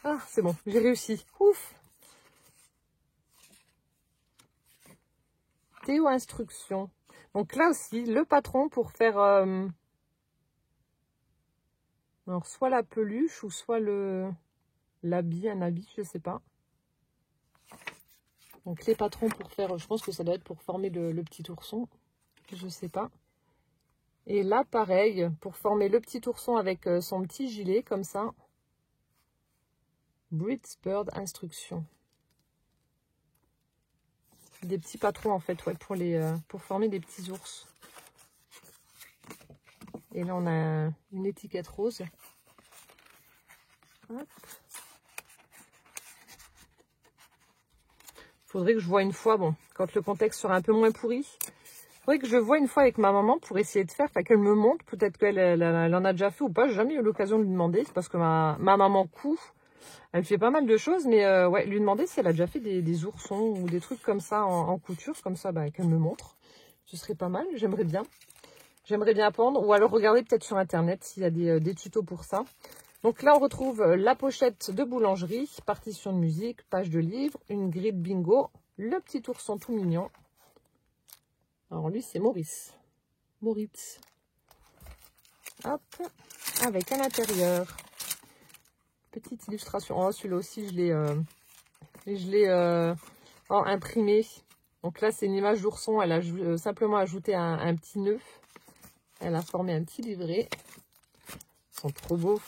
Ah, c'est bon, j'ai réussi. Ouf! Théo instruction. Donc là aussi, le patron pour faire... Alors, soit la peluche ou soit l'habit, un habit, je sais pas. Donc les patrons pour faire, je pense que ça doit être pour former le petit ourson. Je sais pas. Et là, pareil, pour former le petit ourson avec son petit gilet, comme ça. Brits Bird Instruction. Des petits patrons, en fait, ouais, pour former des petits ours. Et là, on a une étiquette rose. Hop. Faudrait que je voie une fois, bon, quand le contexte sera un peu moins pourri. Faudrait que je voie une fois avec ma maman pour essayer de faire, enfin qu'elle me montre. Peut-être qu'elle en a déjà fait ou pas. J'ai jamais eu l'occasion de lui demander. C'est parce que ma maman coud. Elle fait pas mal de choses, mais ouais, lui demander si elle a déjà fait des oursons ou des trucs comme ça en couture, comme ça, bah, qu'elle me montre. Ce serait pas mal, j'aimerais bien. J'aimerais bien apprendre, ou alors regarder peut-être sur internet s'il y a des tutos pour ça. Donc là, on retrouve la pochette de boulangerie, partition de musique, page de livre, une grille de bingo, le petit ourson tout mignon. Alors lui, c'est Maurice. Moritz. Hop, avec à l'intérieur, petite illustration. Oh, celui-là aussi, je l'ai imprimé. Donc là, c'est une image d'ourson. Elle a simplement ajouté un petit nœud. Elle a formé un petit livret. Ils sont trop beaux.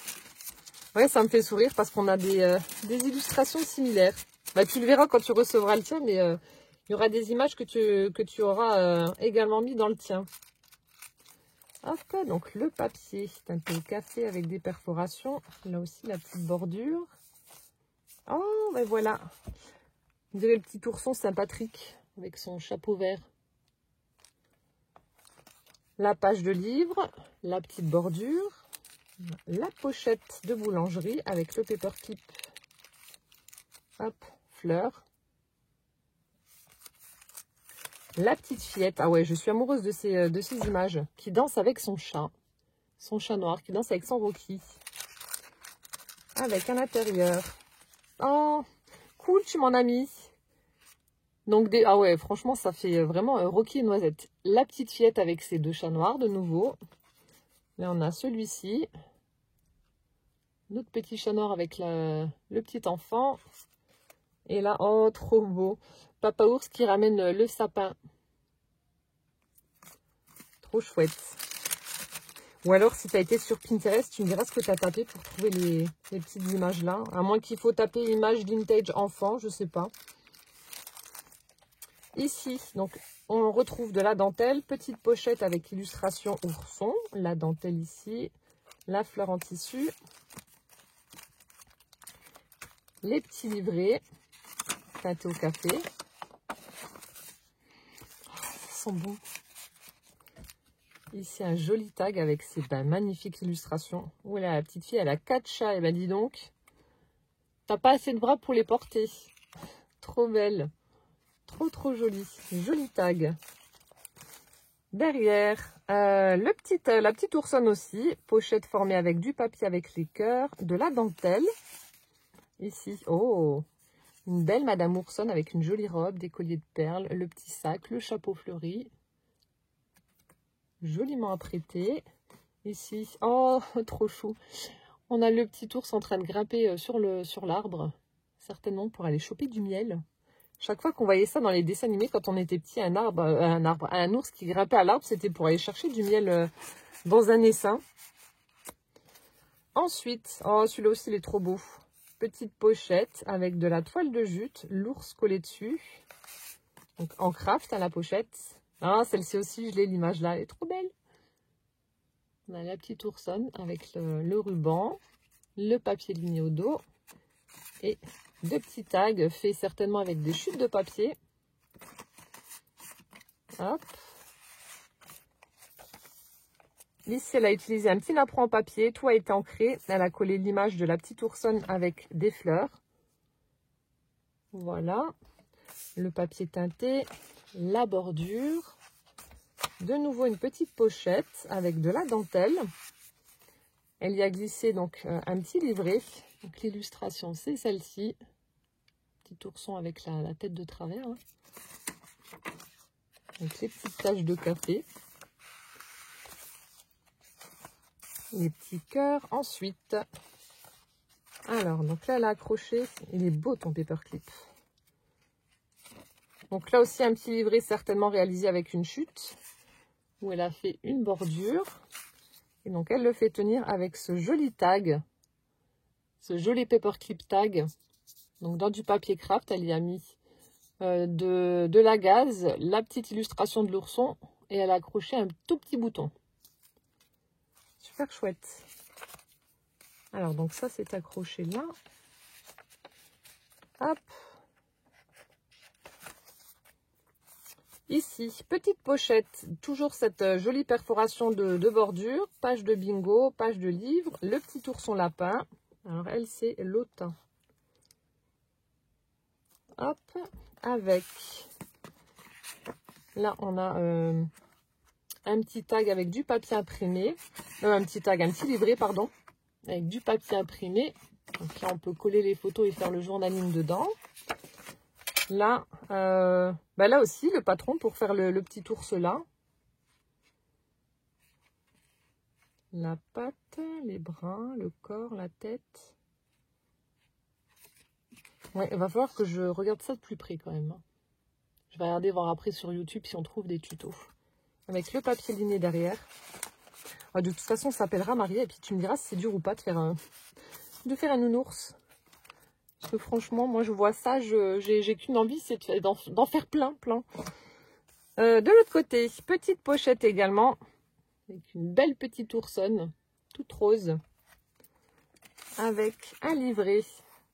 Ouais, ça me fait sourire parce qu'on a des illustrations similaires. Bah, tu le verras quand tu recevras le tien, mais il y aura des images que tu auras également mis dans le tien. Hop, donc le papier, teinté au café avec des perforations. Là aussi, la petite bordure. Oh, ben voilà. On dirait le petit ourson Saint-Patrick avec son chapeau vert. La page de livre, la petite bordure, la pochette de boulangerie avec le paperclip. Hop, fleurs. La petite fillette. Ah ouais, je suis amoureuse de ces images. Qui danse avec son chat. Son chat noir qui danse avec son Rocky. Avec un intérieur. Oh, cool, tu m'en as mis. Donc, ah ouais, franchement, ça fait vraiment Rocky et Noisette. La petite fillette avec ses deux chats noirs de nouveau. Là, on a celui-ci. Notre petit chat noir avec le petit enfant. Et là, oh, trop beau. Papa ours qui ramène le sapin. Trop chouette. Ou alors, si tu as été sur Pinterest, tu me diras ce que tu as tapé pour trouver les petites images là. À moins qu'il faut taper image vintage enfant, je sais pas. Ici, donc, on retrouve de la dentelle. Petite pochette avec illustration ourson. La dentelle ici. La fleur en tissu. Les petits livrets. Teintés au café. Oh, ça sent bon. Ici, un joli tag avec ces magnifiques illustrations. Oh là, la petite fille, elle a 4 chats. Et ben dis donc, t'as pas assez de bras pour les porter. Trop belle. Trop jolie. Joli tag. Derrière, la petite oursonne aussi. Pochette formée avec du papier avec les cœurs. De la dentelle. Ici, oh, une belle Madame Oursonne avec une jolie robe, des colliers de perles, le petit sac, le chapeau fleuri. Joliment apprêté. Ici, oh, trop chou. On a le petit ours en train de grimper sur l'arbre. Certainement pour aller choper du miel. Chaque fois qu'on voyait ça dans les dessins animés, quand on était petit, un ours qui grimpait à l'arbre, c'était pour aller chercher du miel dans un essaim. Ensuite, oh, celui-là aussi, il est trop beau. Petite pochette avec de la toile de jute, l'ours collé dessus. Donc en craft à la pochette. Ah, celle-ci aussi, je l'ai, l'image là, elle est trop belle. On a la petite oursonne avec le ruban, le papier ligné au dos et deux petits tags faits certainement avec des chutes de papier. Hop. Ici, elle a utilisé un petit napperon en papier, tout a été ancré. Elle a collé l'image de la petite oursonne avec des fleurs. Voilà. Le papier teinté, la bordure. De nouveau, une petite pochette avec de la dentelle. Elle y a glissé donc un petit livret. Donc l'illustration, c'est celle-ci. Petit ourson avec la tête de travers. Hein. Donc les petites taches de café. Les petits cœurs. Ensuite, alors, donc là, elle a accroché. Il est beau ton paperclip. Donc là aussi, un petit livret certainement réalisé avec une chute, où elle a fait une bordure. Et donc, elle le fait tenir avec ce joli tag, ce joli paperclip tag. Donc, dans du papier craft, elle y a mis de la gaze, la petite illustration de l'ourson, et elle a accroché un tout petit bouton. Super chouette. Alors, donc ça, c'est accroché là. Hop. Ici, petite pochette, toujours cette jolie perforation de bordure, page de bingo, page de livre, le petit ourson lapin. Alors elle, c'est l'automne. Hop, avec, là on a un petit tag avec du papier imprimé, un petit livret, pardon, avec du papier imprimé. Donc là, on peut coller les photos et faire le journaling dedans. Là, là aussi, le patron pour faire le petit ours là. La patte, les bras, le corps, la tête. Ouais, il va falloir que je regarde ça de plus près quand même. Je vais regarder, voir après sur YouTube si on trouve des tutos. Avec le papier liné derrière. De toute façon, ça s'appellera Marie. Et puis tu me diras si c'est dur ou pas de faire un nounours. Parce que franchement, moi je vois ça, j'ai qu'une envie, c'est d'en faire plein. De l'autre côté, petite pochette également, avec une belle petite oursonne, toute rose, avec un livret,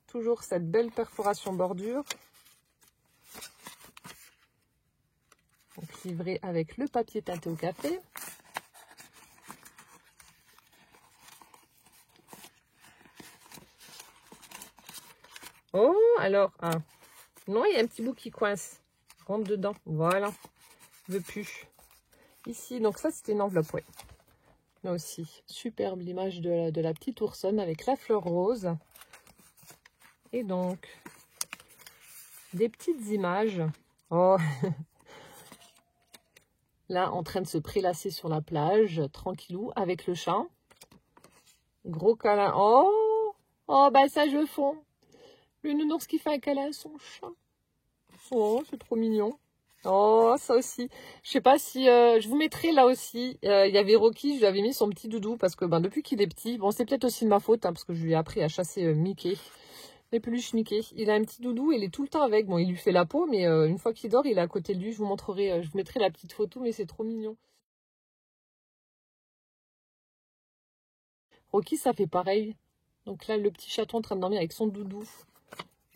toujours cette belle perforation bordure. Donc livré avec le papier teinté au café. Oh, alors, non, il y a un petit bout qui coince. Rentre dedans, voilà. Je veux plus. Ici, donc ça, c'était une enveloppe, ouais. Là aussi, superbe l'image de la petite oursonne avec la fleur rose. Et donc, des petites images. Oh, là, en train de se prélasser sur la plage, tranquillou, avec le chat. Gros câlin. Oh, bah ça, je fonds. Le nounours qui fait un câlin à son chat. Oh, c'est trop mignon. Oh, ça aussi. Je sais pas si... je vous mettrai là aussi. Il y avait Rocky, je lui avais mis son petit doudou parce que depuis qu'il est petit... Bon, c'est peut-être aussi de ma faute parce que je lui ai appris à chasser Mickey. Les peluches Mickey. Il a un petit doudou, il est tout le temps avec. Bon, il lui fait la peau, mais une fois qu'il dort, il est à côté de lui. Je vous montrerai, je vous mettrai la petite photo, mais c'est trop mignon. Rocky, ça fait pareil. Donc là, le petit chaton en train de dormir avec son doudou.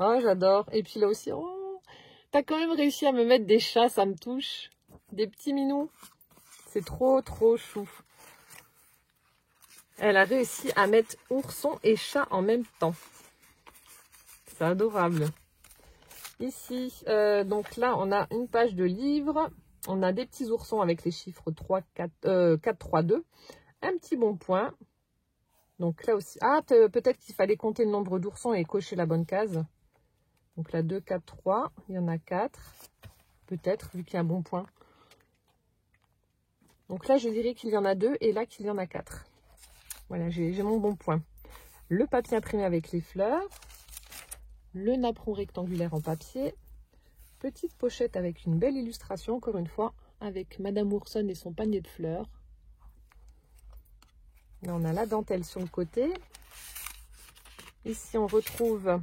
Oh, j'adore. Et puis là aussi, oh, t'as quand même réussi à me mettre des chats, ça me touche. Des petits minous. C'est trop chou. Elle a réussi à mettre ourson et chat en même temps. C'est adorable. Ici, donc là, on a une page de livre. On a des petits oursons avec les chiffres 3, 4, 4, 3, 2. Un petit bon point. Donc là aussi. Ah, peut-être qu'il fallait compter le nombre d'oursons et cocher la bonne case. Donc là, 2, 4, 3. Il y en a 4. Peut-être, vu qu'il y a un bon point. Donc là, je dirais qu'il y en a 2 et là qu'il y en a 4. Voilà, j'ai mon bon point. Le papier imprimé avec les fleurs. Le napperon rectangulaire en papier. Petite pochette avec une belle illustration, encore une fois, avec Madame Ourson et son panier de fleurs. Là, on a la dentelle sur le côté. Ici, on retrouve...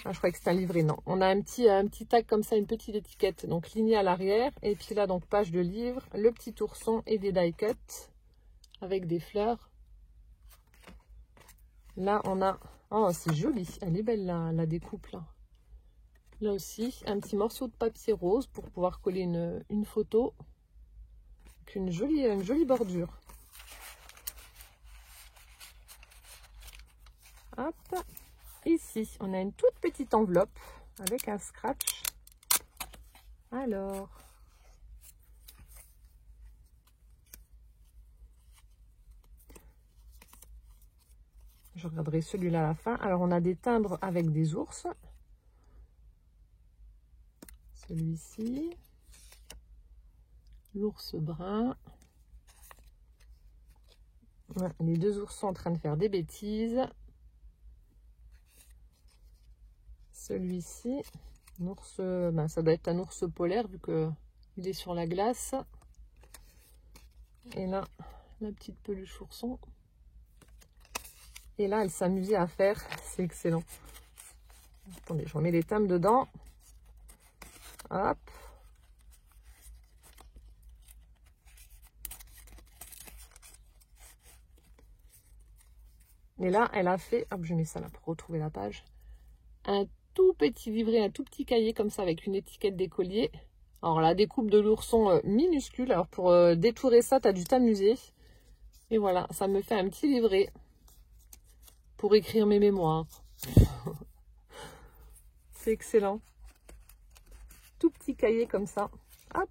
Ah, je crois que c'est un livret, non. On a un petit tag comme ça, une petite étiquette, donc lignée à l'arrière. Et puis là, donc, page de livre, le petit ourson et des die cuts avec des fleurs. Là, on a... Oh, c'est joli. Elle est belle, la découpe, là. Là aussi, un petit morceau de papier rose pour pouvoir coller une photo. Avec une jolie bordure. Hop. Ici, on a une toute petite enveloppe avec un scratch. Alors, je regarderai celui-là à la fin. Alors, on a des timbres avec des ours. Celui-ci. L'ours brun. Ouais, les deux ours sont en train de faire des bêtises. Celui-ci. Un ours, ben, ça doit être un ours polaire vu que il est sur la glace. Et là, la petite peluche ourson. Et là, elle s'amusait à faire. C'est excellent. Attendez, je remets les timbres dedans. Hop. Et là, elle a fait, hop, je mets ça là pour retrouver la page, un tout petit livret, un tout petit cahier comme ça avec une étiquette d'écolier. Alors la découpe de l'ourson minuscule. Alors pour détourer ça, tu as dû t'amuser. Et voilà, ça me fait un petit livret pour écrire mes mémoires. C'est excellent. Tout petit cahier comme ça. Hop.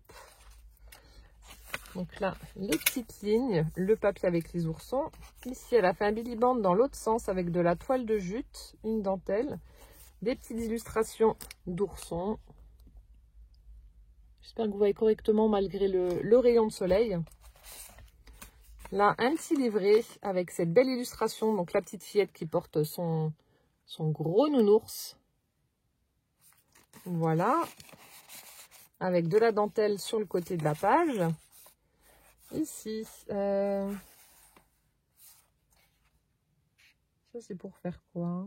Donc là, les petites lignes, le papier avec les oursons. Ici, elle a fait un Billy Band dans l'autre sens avec de la toile de jute, une dentelle, des petites illustrations d'oursons. J'espère que vous voyez correctement malgré le rayon de soleil. Là, un petit livret avec cette belle illustration. Donc la petite fillette qui porte son gros nounours. Voilà. Avec de la dentelle sur le côté de la page. Ici, ça c'est pour faire quoi?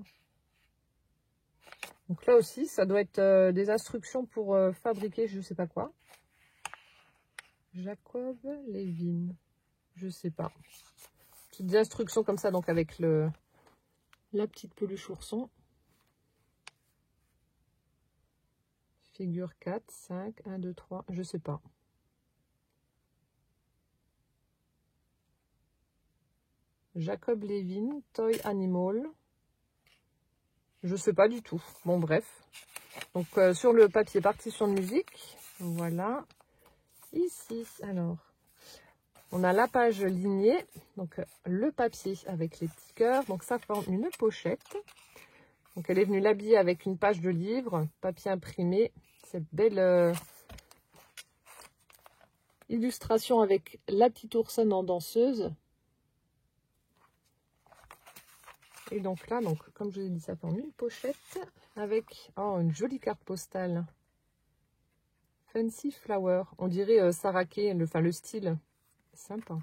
Donc là aussi, ça doit être des instructions pour fabriquer je sais pas quoi. Jacob Levin, je sais pas. Petites instructions comme ça, donc avec la petite peluche ourson. Figure 4, 5, 1, 2, 3, je sais pas. Jacob Levin, Toy Animal. Je sais pas du tout. Bon, bref. Donc, sur le papier partition de musique. Voilà. Ici, alors, on a la page lignée. Donc, le papier avec les petits cœurs. Donc, ça forme une pochette. Donc, elle est venue l'habiller avec une page de livre. Papier imprimé. Cette belle illustration avec la petite oursonne en danseuse. Et donc là, donc, comme je vous ai dit, ça forme une pochette avec une jolie carte postale. Fancy Flower. On dirait Saraké, le style. Sympa.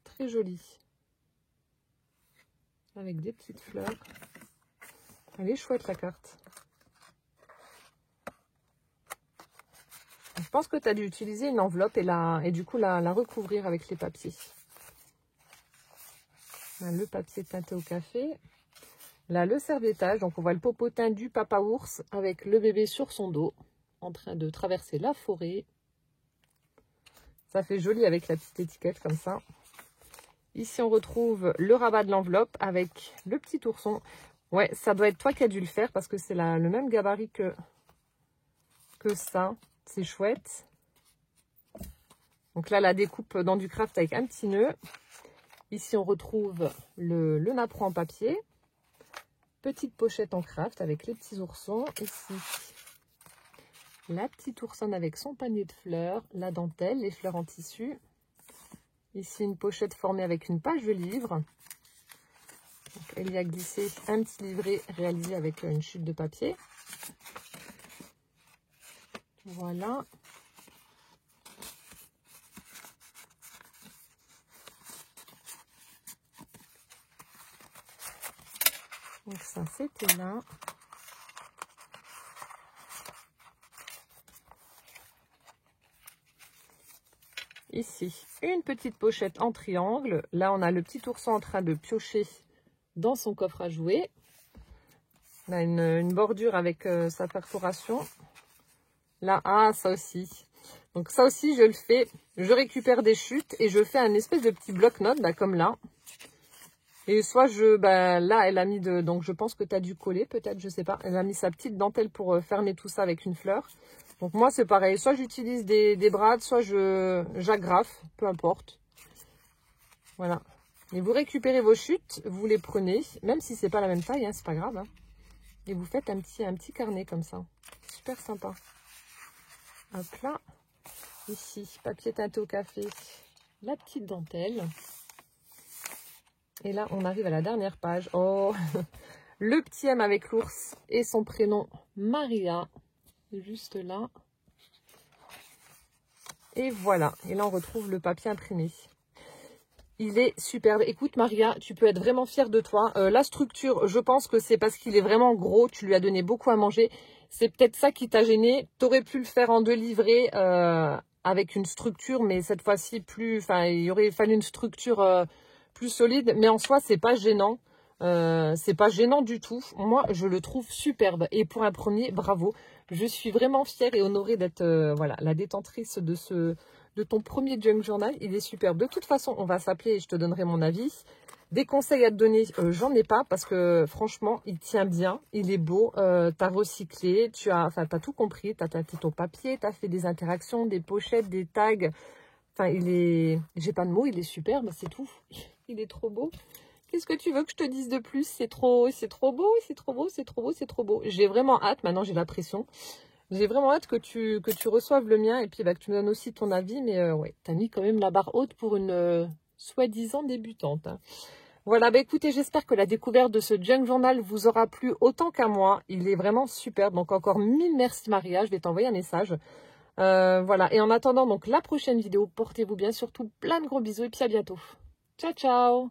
Très joli. Avec des petites fleurs. Elle est chouette la carte. Je pense que tu as dû utiliser une enveloppe et du coup la recouvrir avec les papiers. Là, le papier teinté au café. Là, le serviettage. Donc, on voit le popotin du papa ours avec le bébé sur son dos en train de traverser la forêt. Ça fait joli avec la petite étiquette comme ça. Ici, on retrouve le rabat de l'enveloppe avec le petit ourson. Ouais, ça doit être toi qui as dû le faire parce que c'est le même gabarit que ça. C'est chouette. Donc là, la découpe dans du craft avec un petit nœud. Ici, on retrouve le napperon en papier. Petite pochette en craft avec les petits oursons. Ici, la petite oursonne avec son panier de fleurs, la dentelle, les fleurs en tissu. Ici, une pochette formée avec une page de livre. Donc, elle y a glissé un petit livret réalisé avec une chute de papier. Voilà. Donc ça, c'était là. Ici, une petite pochette en triangle. Là, on a le petit ourson en train de piocher dans son coffre à jouets. On a une bordure avec sa perforation. Là, ça aussi. Donc ça aussi, je le fais. Je récupère des chutes et je fais un espèce de petit bloc-notes, comme là. Et soit là, elle a mis donc je pense que tu as dû coller, peut-être, je sais pas. Elle a mis sa petite dentelle pour fermer tout ça avec une fleur. Donc moi, c'est pareil. Soit j'utilise des brades, soit j'agrafe, peu importe. Voilà. Et vous récupérez vos chutes, vous les prenez, même si c'est pas la même taille, c'est pas grave. Et vous faites un petit carnet comme ça. Super sympa. Hop là. Ici, papier teinté au café, la petite dentelle. Et là, on arrive à la dernière page. Oh, Le petit M avec l'ours et son prénom Maria, juste là. Et voilà, et là on retrouve le papier imprimé. Il est superbe. Écoute Maria, tu peux être vraiment fière de toi. La structure, je pense que c'est parce qu'il est vraiment gros, tu lui as donné beaucoup à manger. C'est peut-être ça qui t'a gêné. Tu aurais pu le faire en 2 livrets avec une structure, mais cette fois-ci plus... Enfin, il aurait fallu une structure plus solide. Mais en soi, c'est pas gênant. C'est pas gênant du tout. Moi, je le trouve superbe. Et pour un premier, bravo. Je suis vraiment fière et honorée d'être voilà, la détentrice de ton premier junk journal. Il est superbe. De toute façon, on va s'appeler et je te donnerai mon avis. Des conseils à te donner, j'en ai pas parce que franchement, il tient bien. Il est beau. Tu as recyclé. T'as tout compris. Tu as tâté ton papier. Tu as fait des interactions, des pochettes, des tags. Enfin, il est... J'ai pas de mots. Il est superbe. C'est tout. Il est trop beau. Qu'est-ce que tu veux que je te dise de plus? C'est trop beau, c'est trop beau, c'est trop beau, c'est trop beau. J'ai vraiment hâte. Maintenant, j'ai la pression. J'ai vraiment hâte que tu reçoives le mien et puis que tu me donnes aussi ton avis. Mais ouais, t'as mis quand même la barre haute pour une soi-disant débutante. Hein. Voilà, écoutez, j'espère que la découverte de ce junk journal vous aura plu autant qu'à moi. Il est vraiment super. Donc encore 1000 merci Maria. Je vais t'envoyer un message. Voilà, et en attendant donc la prochaine vidéo, portez-vous bien, surtout plein de gros bisous et puis à bientôt. Ciao, ciao!